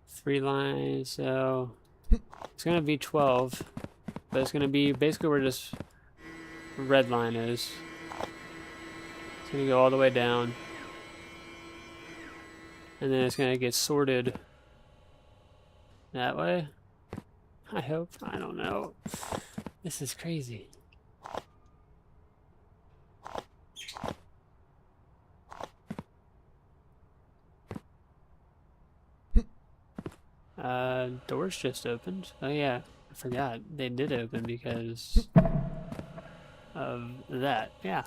3 lines, so it's going to be 12, but it's going to be basically where this red line is. It's going to go all the way down, and then it's going to get sorted that way. I hope. I don't know. This is crazy. Doors just opened. Oh yeah, I forgot. They did open because of that. Yeah.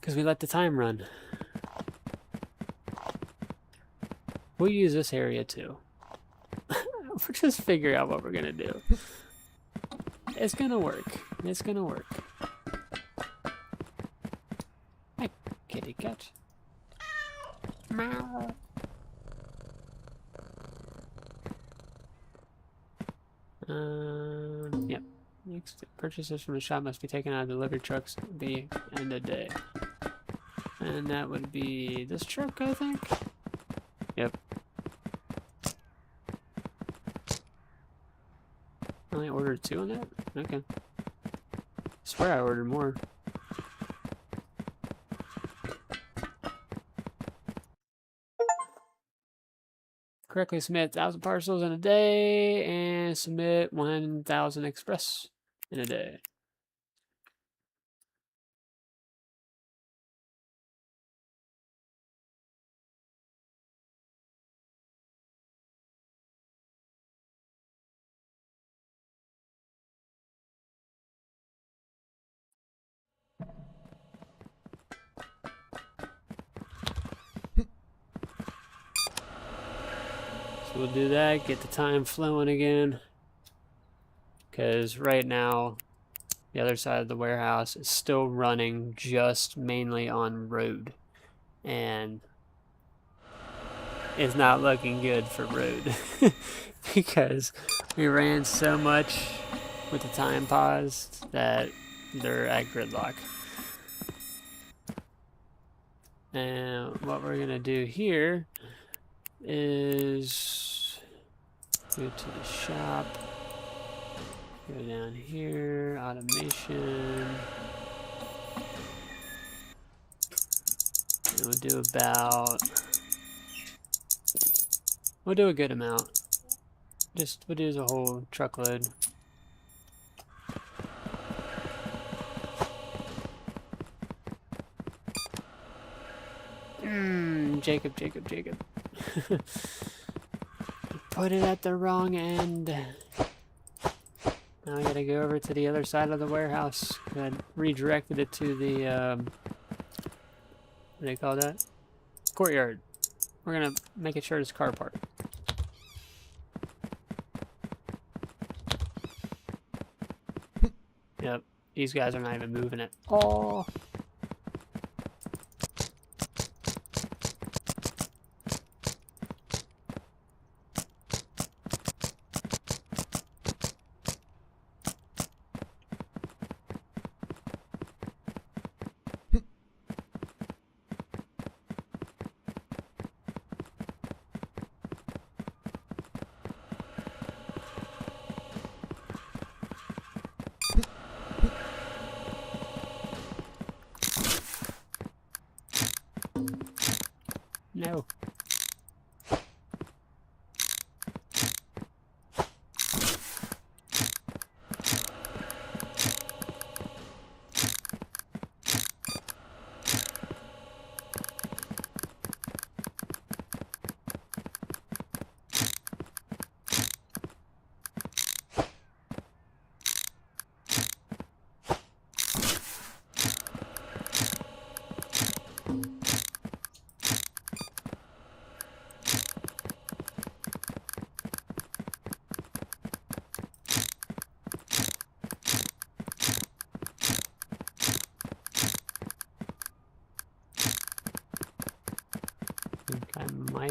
Because we let the time run. We'll use this area too. We'll just figure out what we're gonna do. It's gonna work. It's gonna work. Hi, kitty cat. Meow. Yep. Next, purchases from the shop must be taken out of delivery trucks at the end of the day. And that would be this truck, I think? Yep. I only ordered 2 on that? Okay. I swear I ordered more. Correctly submit 1,000 parcels in a day and submit 1,000 express in a day. So we'll do that, get the time flowing again. Because right now, the other side of the warehouse is still running just mainly on road. And it's not looking good for road. Because we ran so much with the time paused that they're at gridlock. And what we're going to do here is go to the shop. Go down here, automation. And we'll do we'll do a good amount. We'll do the whole truckload. Jacob. Put it at the wrong end. Now I gotta go over to the other side of the warehouse. I redirected it to the, what do they call that? Courtyard. We're gonna make it sure it's car park. Yep, these guys are not even moving at all.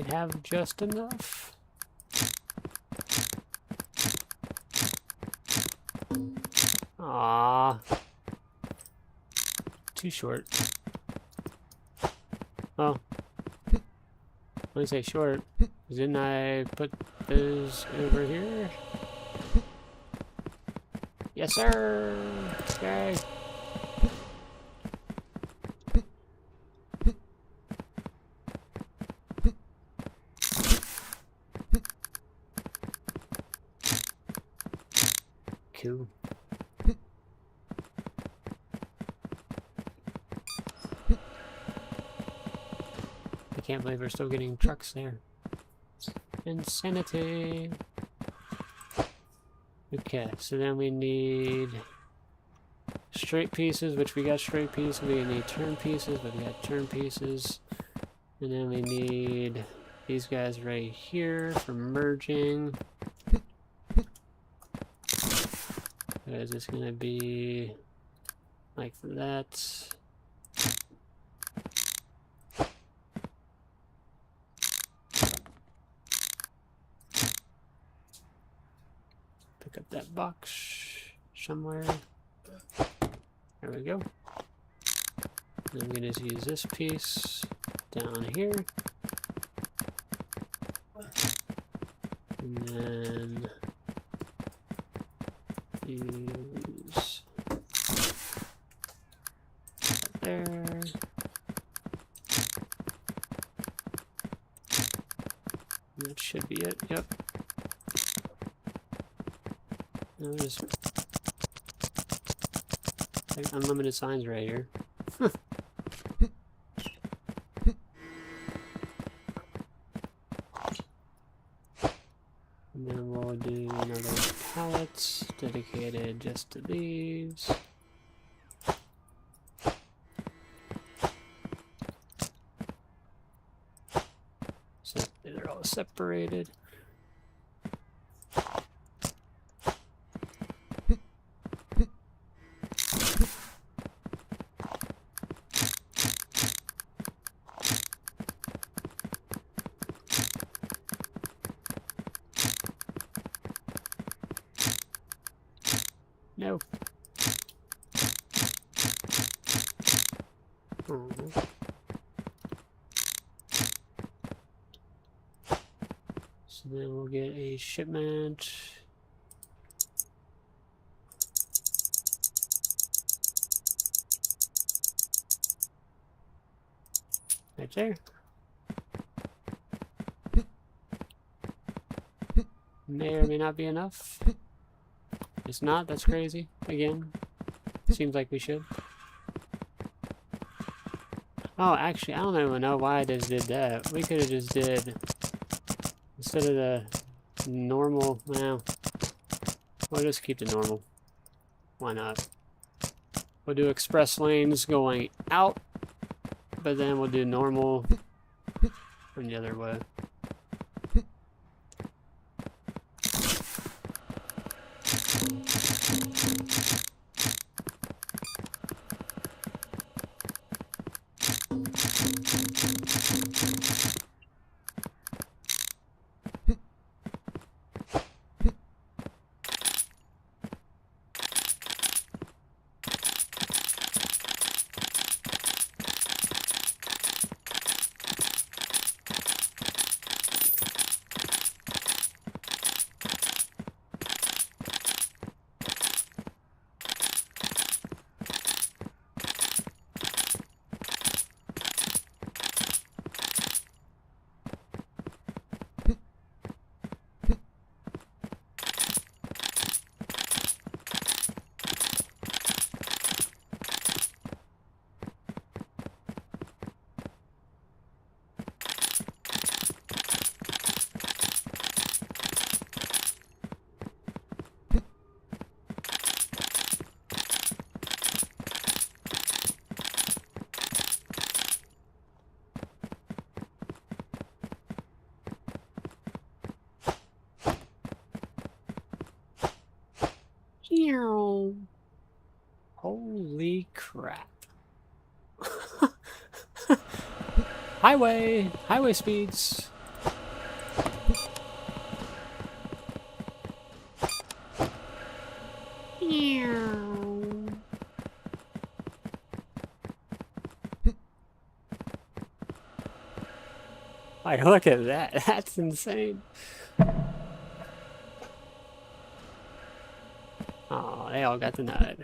might have just enough. Ah, too short. Oh, when I say short, didn't I put those over here? Yes, sir. Okay. Cool. I can't believe we're still getting trucks there. Insanity. Okay, so then we need straight pieces, which we got straight pieces. We need turn pieces, but we got turn pieces. And then we need these guys right here for merging. Is this gonna be like that? Pick up that box somewhere. There we go. And I'm gonna just use this piece down here. And then use that there. That should be it, yep. Now there's like unlimited signs right here. And then we'll do another pallet dedicated just to these. So they're all separated. No. So then we'll get a shipment. Right there. May or may not be enough. It's not, that's crazy. Again, seems like we should. Oh, actually, I don't even know why I just did that. We could have just did, instead of the normal, well, we'll just keep the normal. Why not? We'll do express lanes going out, but then we'll do normal from the other way. Holy crap. Highway speeds. Like, look at that. That's insane. Oh, they all got the nut.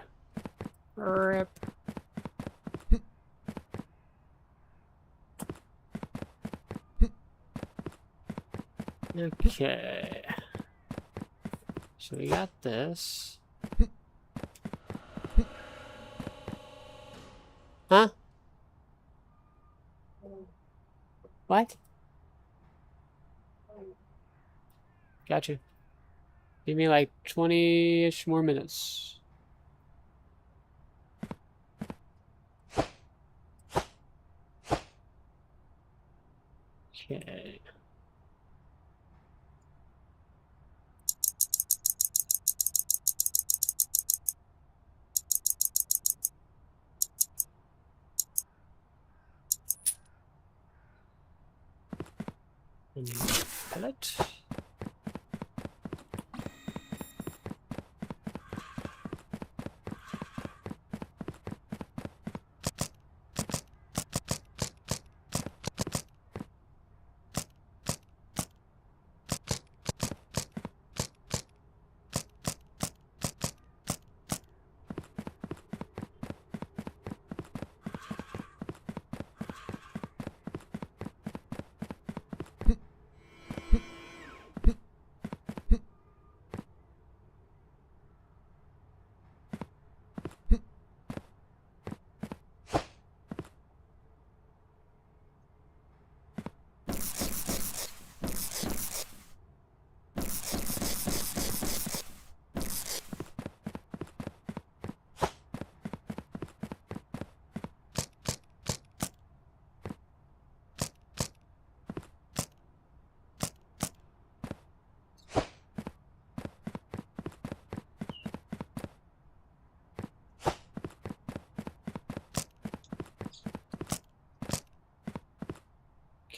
Rip. Okay. So we got this. Huh? What? Gotcha. Give me like 20-ish more minutes. Okay. Pellet.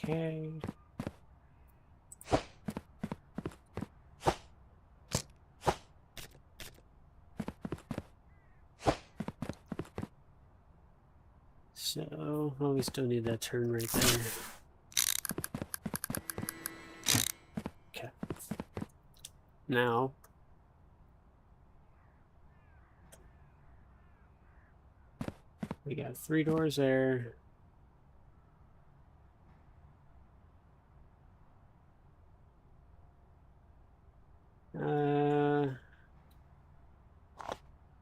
Okay. So, well, we still need that turn right there. Okay. Now, we got 3 doors there.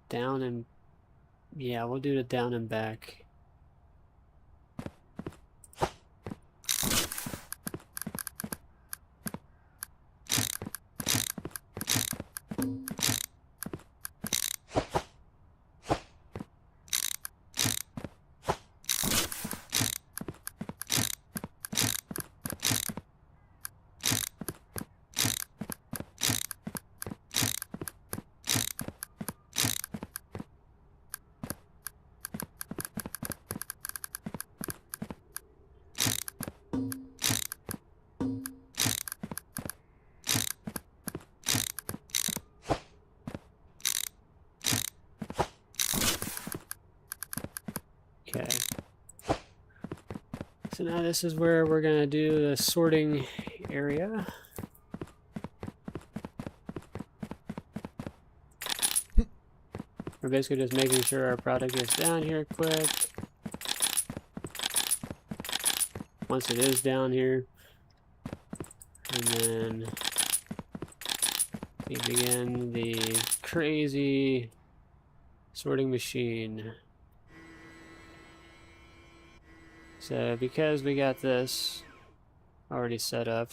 Down and, yeah, we'll do the down and back. Okay. So now this is where we're going to do the sorting area. We're basically just making sure our product gets down here quick. Once it is down here, and then we begin the crazy sorting machine. So because we got this already set up,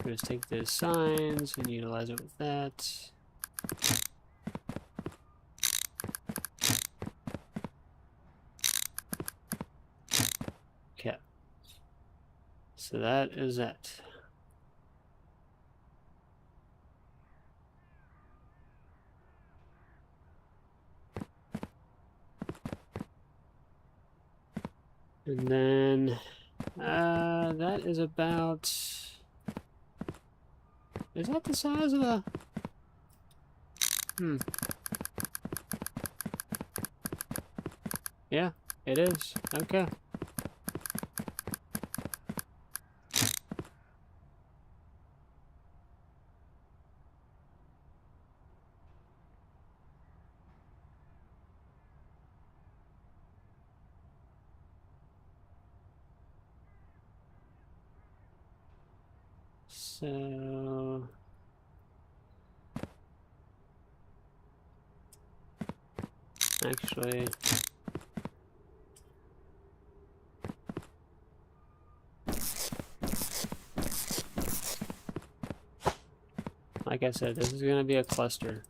we'll just take those signs and utilize it with that. Okay. So that is it. And then That is about... Is that the size of the... Yeah, it is. Okay. So... Actually... Like I said, this is going to be a cluster.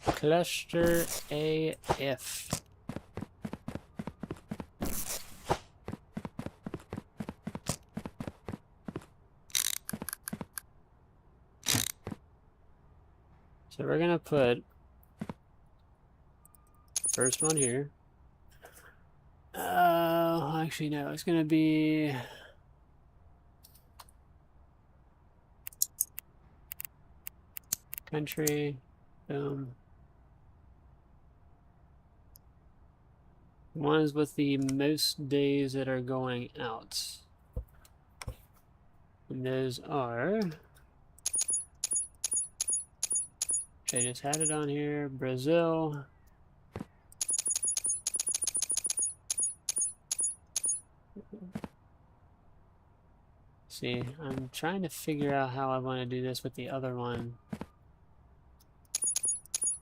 Cluster AF. So we're going to put first one here. Actually, no, it's going to be... Country, ones with the most days that are going out. And those are... I just had it on here. Brazil. See, I'm trying to figure out how I want to do this with the other one. I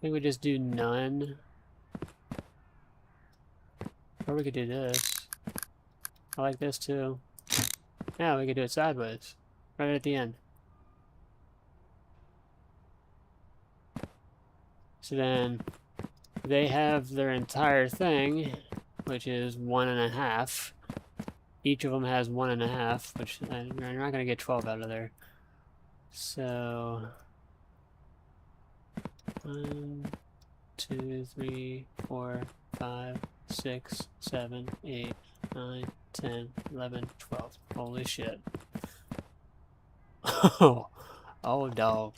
think we just do none. Or we could do this. I like this too. Yeah, we could do it sideways. Right at the end. So then they have their entire thing, which is 1.5. Each of them has 1.5, which you're not going to get 12 out of there. So 1, 2, 3, 4, 5, 6, 7, 8, 9, 10, 11, 12. Holy shit. Oh, dog.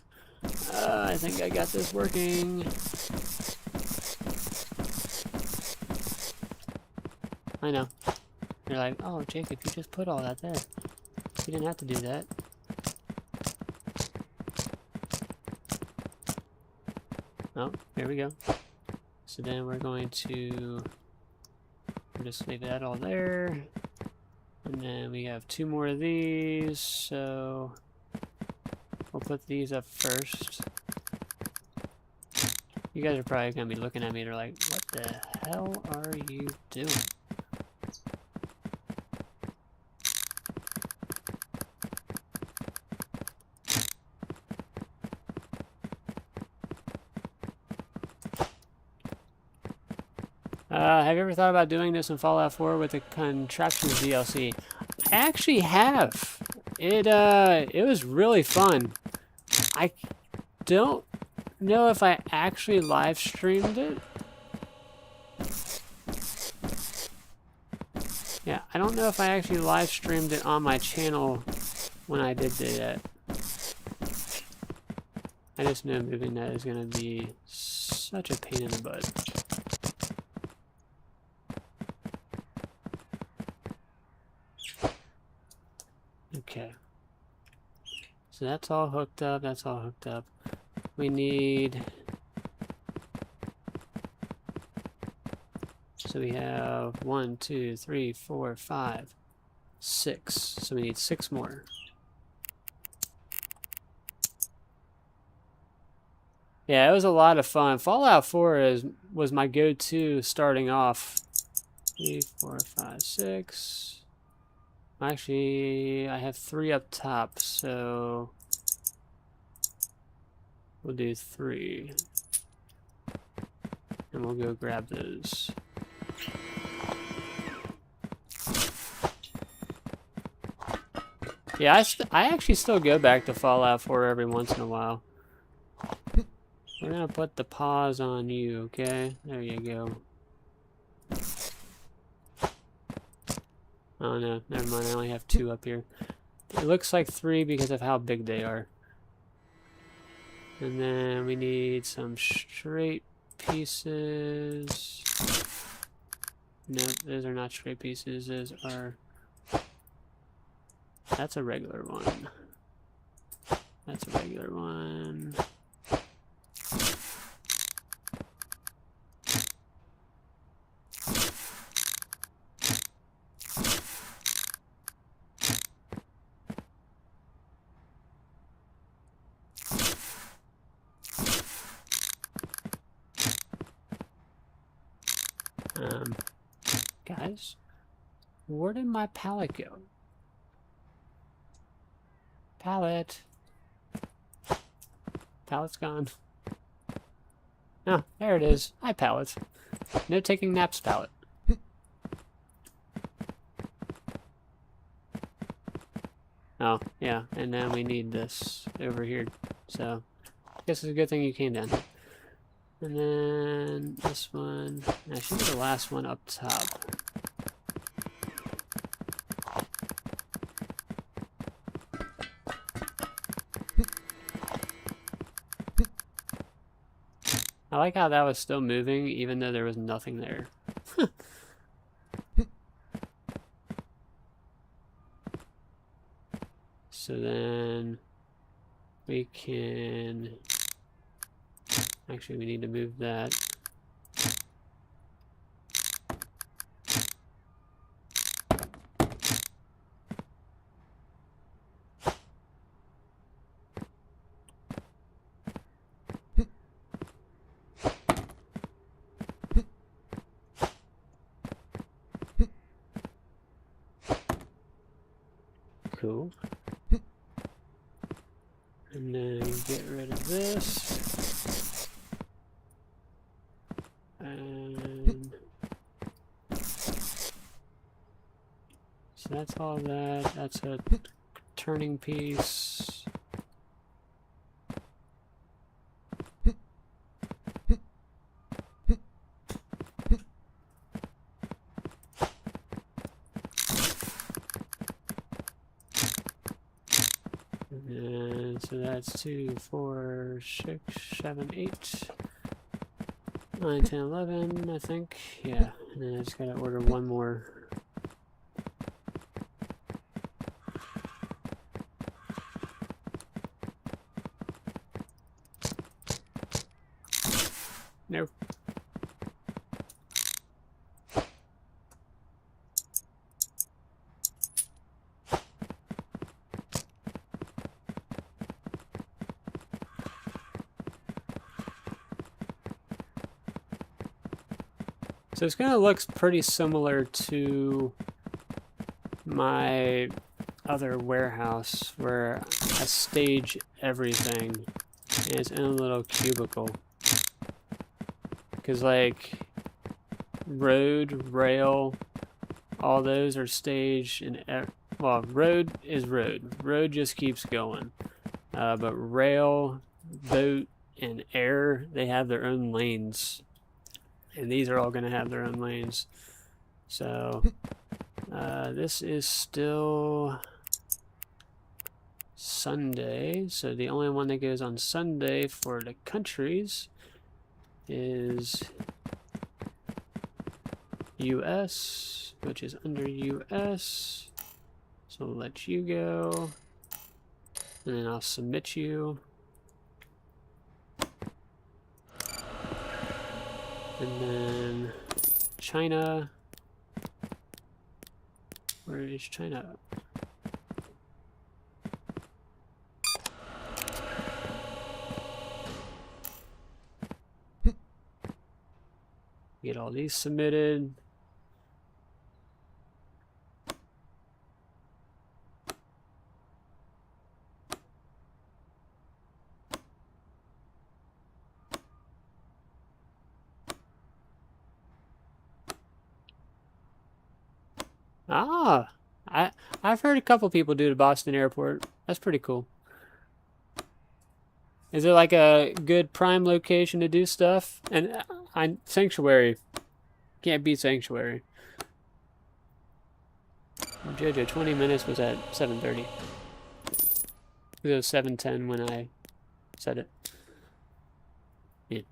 I think I got this working. I know. You're like, oh, Jacob, you just put all that there. You didn't have to do that. Oh, here we go. So then we're going to just leave that all there. And then we have 2 more of these, so we'll put these up first. You guys are probably going to be looking at me, they're like, what the hell are you doing? Have you ever thought about doing this in Fallout 4 with the Contraptions DLC? I actually have. It was really fun. I don't know if I actually live streamed it. Yeah, I don't know if I actually live streamed it on my channel when I did that. I just know moving that is going to be such a pain in the butt. Okay. So that's all hooked up, that's all hooked up. We need... So we have 1, 2, 3, 4, 5, 6. So we need 6 more. Yeah, it was a lot of fun. Fallout 4 was my go-to starting off. 3, 4, 5, 6. Actually, I have 3 up top, so we'll do 3. And we'll go grab those. Yeah, I actually still go back to Fallout 4 every once in a while. We're gonna put the pause on you, okay? There you go. Oh no, never mind. I only have 2 up here. It looks like 3 because of how big they are. And then we need some straight pieces. No, those are not straight pieces. Those are... That's a regular one. That's a regular one. Guys, where did my pallet go? Pallet. Pallet's gone. Oh, there it is. Hi, pallet. No taking naps, pallet. Oh, yeah, and then we need this over here. So, I guess it's a good thing you came down. And then this one. I should be the last one up top. I like how that was still moving, even though there was nothing there. So then we can... Actually, we need to move that. Cool. And then get rid of this. And so that's all that. That's a turning piece. And so that's 2, 4, 6, 7, 8, 9, 10, 11, I think. Yeah, and then I just gotta order one more. Nope. So it's gonna look pretty similar to my other warehouse where I stage everything in its own little cubicle. Because like road, rail, all those are staged in, well, road is road. Road just keeps going. But rail, boat, and air, they have their own lanes. And these are all going to have their own lanes. So, this is still Sunday. So the only one that goes on Sunday for the countries is US, which is under US. So I'll let you go. And then I'll submit you. And then China. Where is China? Get all these submitted. Ah, I've heard a couple people do the Boston airport. That's pretty cool. Is it like a good prime location to do stuff? And Sanctuary. Can't beat Sanctuary. JoJo 20 minutes was at 7:30. It was 7:10 when I said it. Yeah.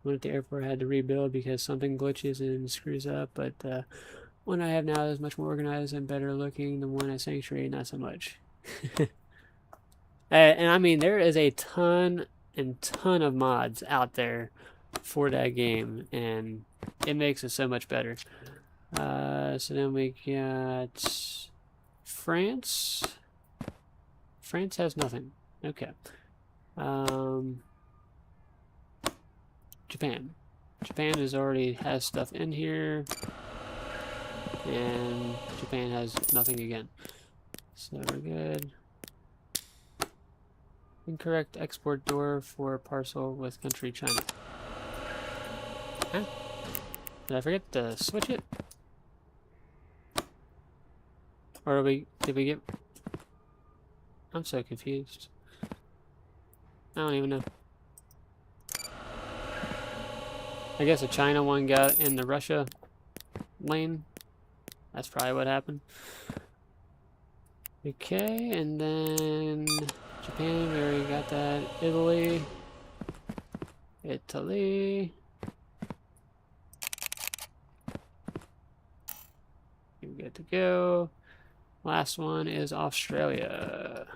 One at the airport had to rebuild because something glitches and screws up, but one I have now is much more organized and better looking. The one at Sanctuary, not so much. And I mean, there is a ton of mods out there for that game, and it makes it so much better. So then we got France. France has nothing. Okay. Japan. Japan already has stuff in here, and Japan has nothing again. So we're good. Incorrect export door for parcel with country China. Huh? Did I forget to switch it? Or did we get... I'm so confused. I don't even know. I guess the China one got in the Russia lane. That's probably what happened. Okay, and then Japan, we already got that. Italy. You're good to go. Last one is Australia.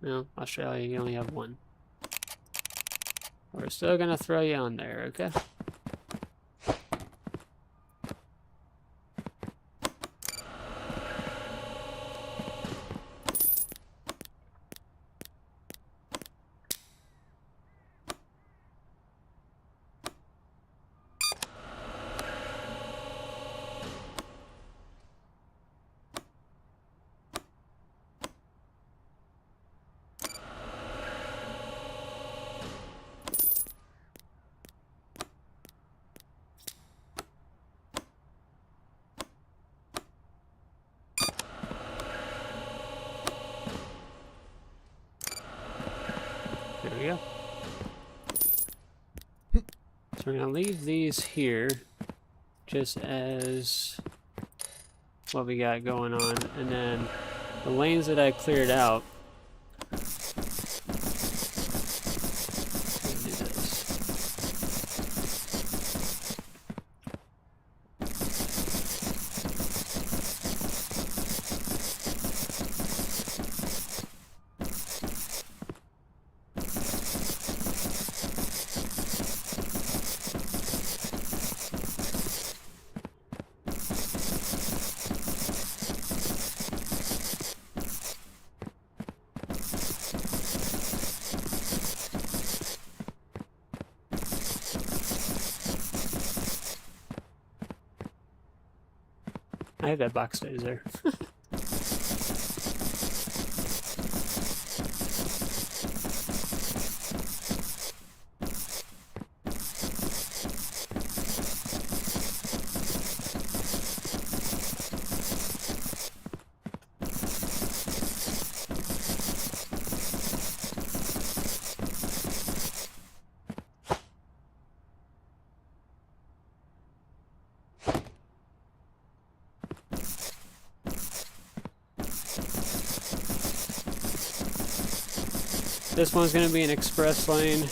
No, Australia, you only have one. We're still gonna throw you on there, okay? There we go. So we're gonna leave these here just as what we got going on, and then the lanes that I cleared out, do this. I hope that box stays there. This one's going to be an express lane,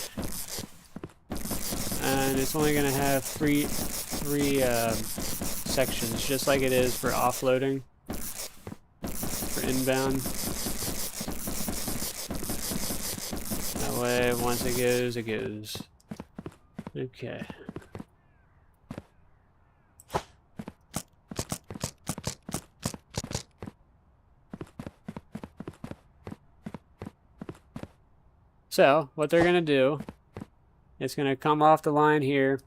and it's only going to have three sections, just like it is for offloading, for inbound. That way, once it goes, it goes. Okay. So, what they're going to do, it's going to come off the line here,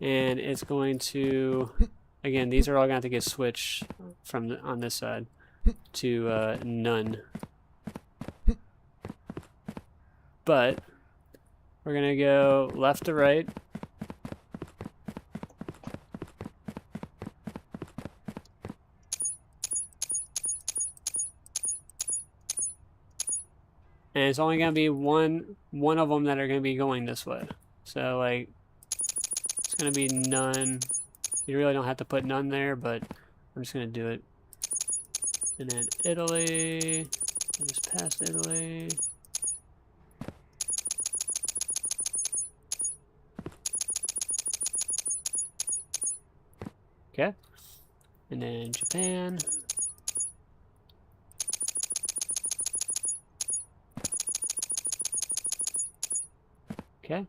and it's going to, again, these are all going to have to get switched from on this side to none. But, we're going to go left to right. and it's only gonna be one of them that are gonna be going this way. So like, it's gonna be none. You really don't have to put none there, but I'm just gonna do it. And then Italy, just past Italy. Okay. And then Japan. Okay.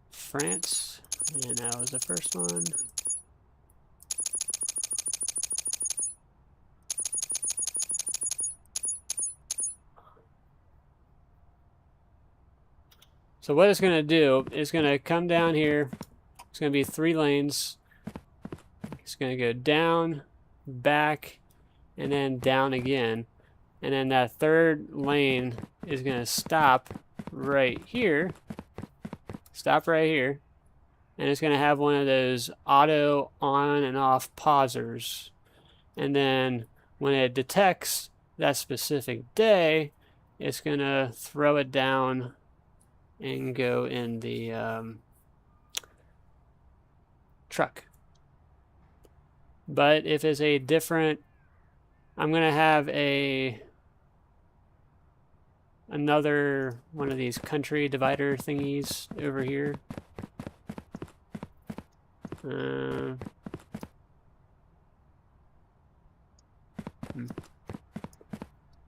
France. And that was the first one. So what it's going to do is going to come down here. It's going to be 3 lanes. It's going to go down, back, and then down again. And then that third lane is going to stop right here. Stop right here. And it's going to have one of those auto on and off pausers. And then when it detects that specific day, it's going to throw it down and go in the truck. But if it's a different, I'm going to have another one of these country divider thingies over here.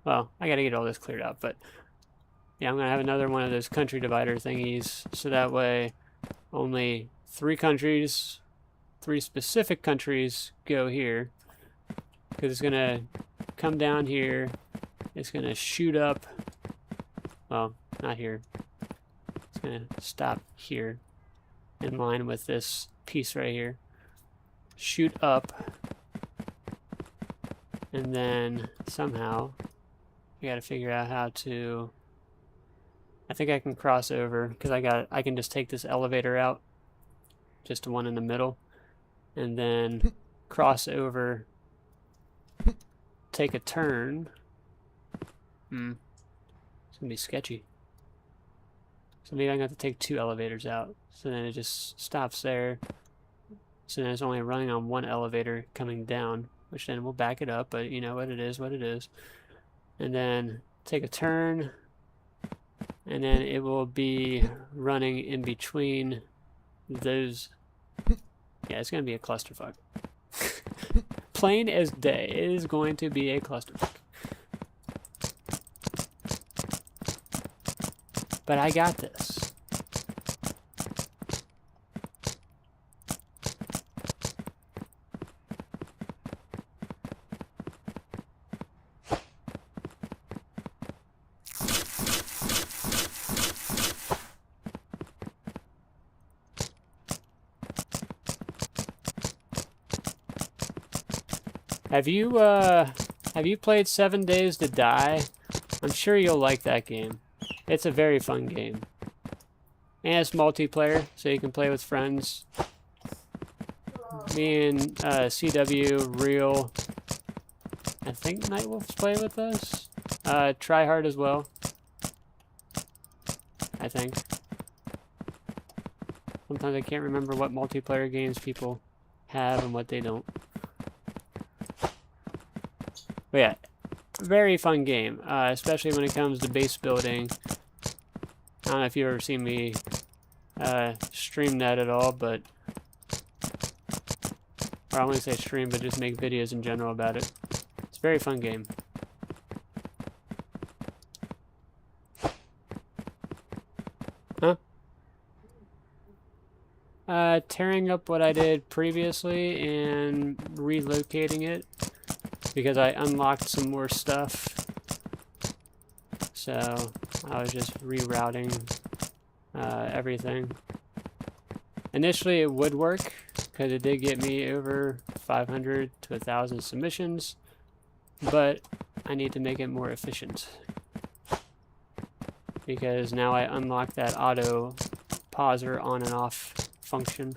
Well, I gotta get all this cleared out, but yeah, I'm gonna have another one of those country divider thingies, so that way only 3 countries, 3 specific countries go here, because it's gonna come down here, it's gonna shoot up, well, not here, it's gonna stop here, in line with this piece right here, shoot up, and then somehow I gotta figure out how to, I think I can cross over, because I can just take this elevator out, just the one in the middle, and then cross over, take a turn. It's gonna be sketchy. So maybe I'm gonna have to take 2 elevators out. So then it just stops there. So then it's only running on 1 elevator coming down, which then we'll back it up, but you know what it is, what it is. And then take a turn, and then it will be running in between those. Yeah, it's going to be a clusterfuck. Plain as day, it is going to be a clusterfuck. But I got this. Have you played 7 Days to Die? I'm sure you'll like that game. It's a very fun game. And it's multiplayer, so you can play with friends. Me and CW, Real, I think Nightwolf's play with us. Try Hard as well. I think. Sometimes I can't remember what multiplayer games people have and what they don't. But yeah, very fun game, especially when it comes to base building. I don't know if you've ever seen me stream that at all, but, or I wouldn't say stream, but just make videos in general about it. It's a very fun game. Huh? Tearing up what I did previously and relocating it, because I unlocked some more stuff. So I was just rerouting everything. Initially it would work, because it did get me over 500 to 1,000 submissions, but I need to make it more efficient. Because now I unlock that auto pauser on and off function.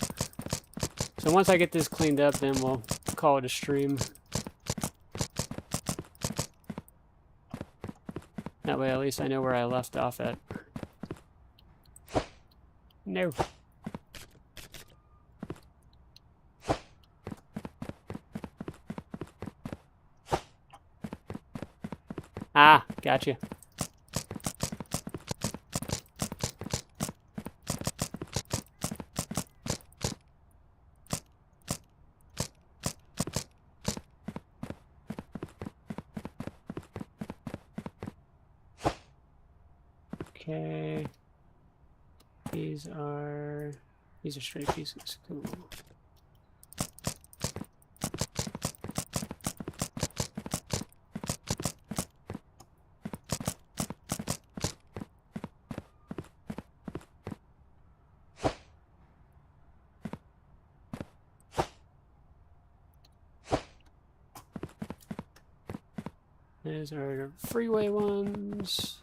So once I get this cleaned up, then we'll call it a stream. That way at least I know where I left off at. No. Ah, gotcha. Okay. These are straight pieces. Cool. These are freeway ones.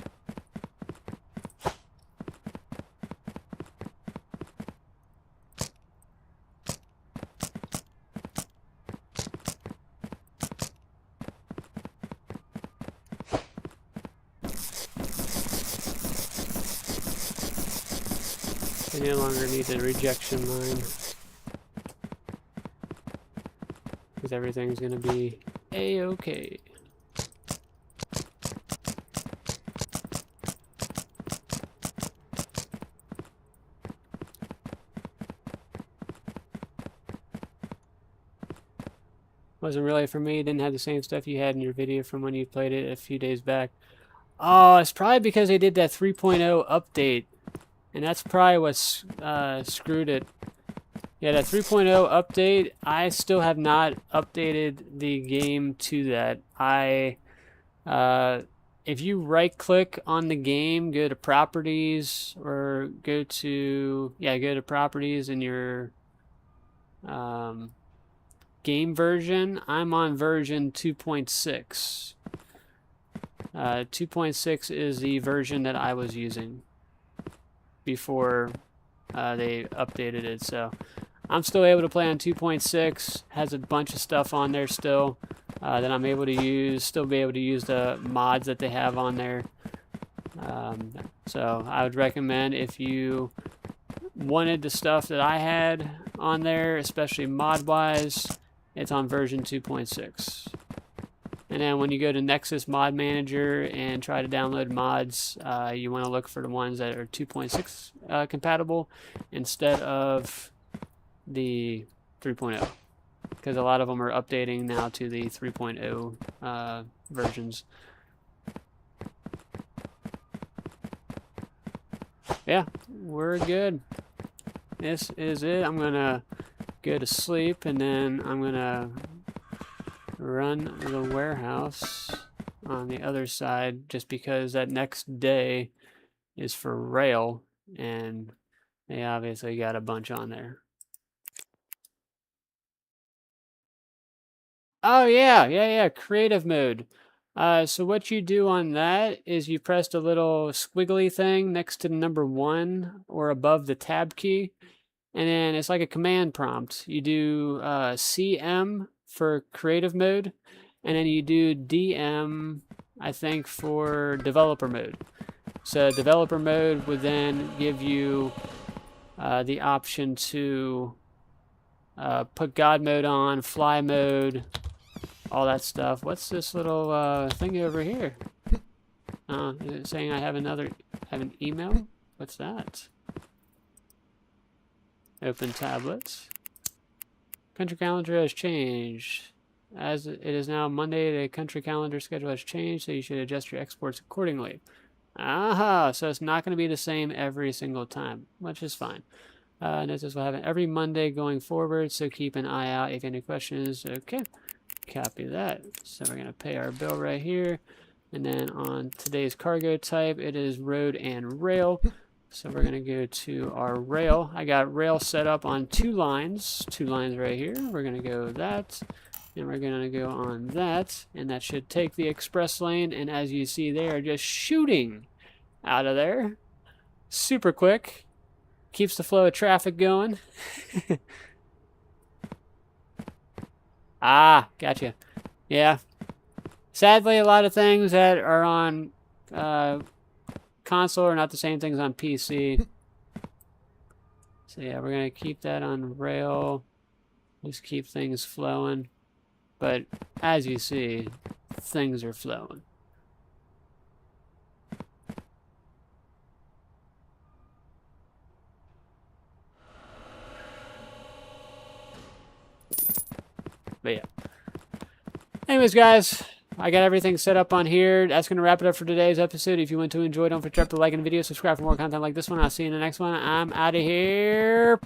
I no longer need the rejection line. Because everything's going to be A-okay. Wasn't really for me. Didn't have the same stuff you had in your video from when you played it a few days back. Oh, it's probably because they did that 3.0 update. And that's probably what screwed it. Yeah, that 3.0 update, I still have not updated the game to that. If you right-click on the game, go to Properties, or go to Properties in your game version. I'm on version 2.6. 2.6 is the version that I was using before they updated it, so I'm still able to play on 2.6. Has a bunch of stuff on there still that I'm able to use. Still be able to use the mods that they have on there. So I would recommend, if you wanted the stuff that I had on there, especially mod-wise, it's on version 2.6. And then when you go to Nexus Mod Manager and try to download mods, you want to look for the ones that are 2.6 compatible instead of the 3.0. Because a lot of them are updating now to the 3.0 versions. Yeah, we're good. This is it. I'm going to go to sleep, and then I'm going to run the warehouse on the other side, just because that next day is for rail, and they obviously got a bunch on there. Oh yeah, creative mode. So what you do on that is you press the little squiggly thing next to the number 1 or above the tab key, and then it's like a command prompt. You do CM for creative mode, and then you do DM, I think, for developer mode. So developer mode would then give you the option to put God mode on, fly mode, all that stuff. What's this little thing over here? Is it saying I have an email? What's that? Open tablets. Country calendar has changed. As it is now Monday, the country calendar schedule has changed, so you should adjust your exports accordingly. Aha! So it's not going to be the same every single time, which is fine. Notice will happen every Monday going forward, so keep an eye out if any questions. Okay, copy that. So we're going to pay our bill right here. And then on today's cargo type, it is road and rail. So we're going to go to our rail. I got rail set up on 2 lines. 2 lines right here. We're going to go that. And we're going to go on that. And that should take the express lane. And as you see, they are just shooting out of there. Super quick. Keeps the flow of traffic going. Ah, gotcha. Yeah. Sadly, a lot of things that are on console are not the same things on PC. So yeah, we're going to keep that on rail. Just keep things flowing. But as you see, things are flowing. But yeah. Anyways, guys, I got everything set up on here. That's going to wrap it up for today's episode. If you want to enjoy, don't forget to like the video, subscribe for more content like this one. I'll see you in the next one. I'm out of here.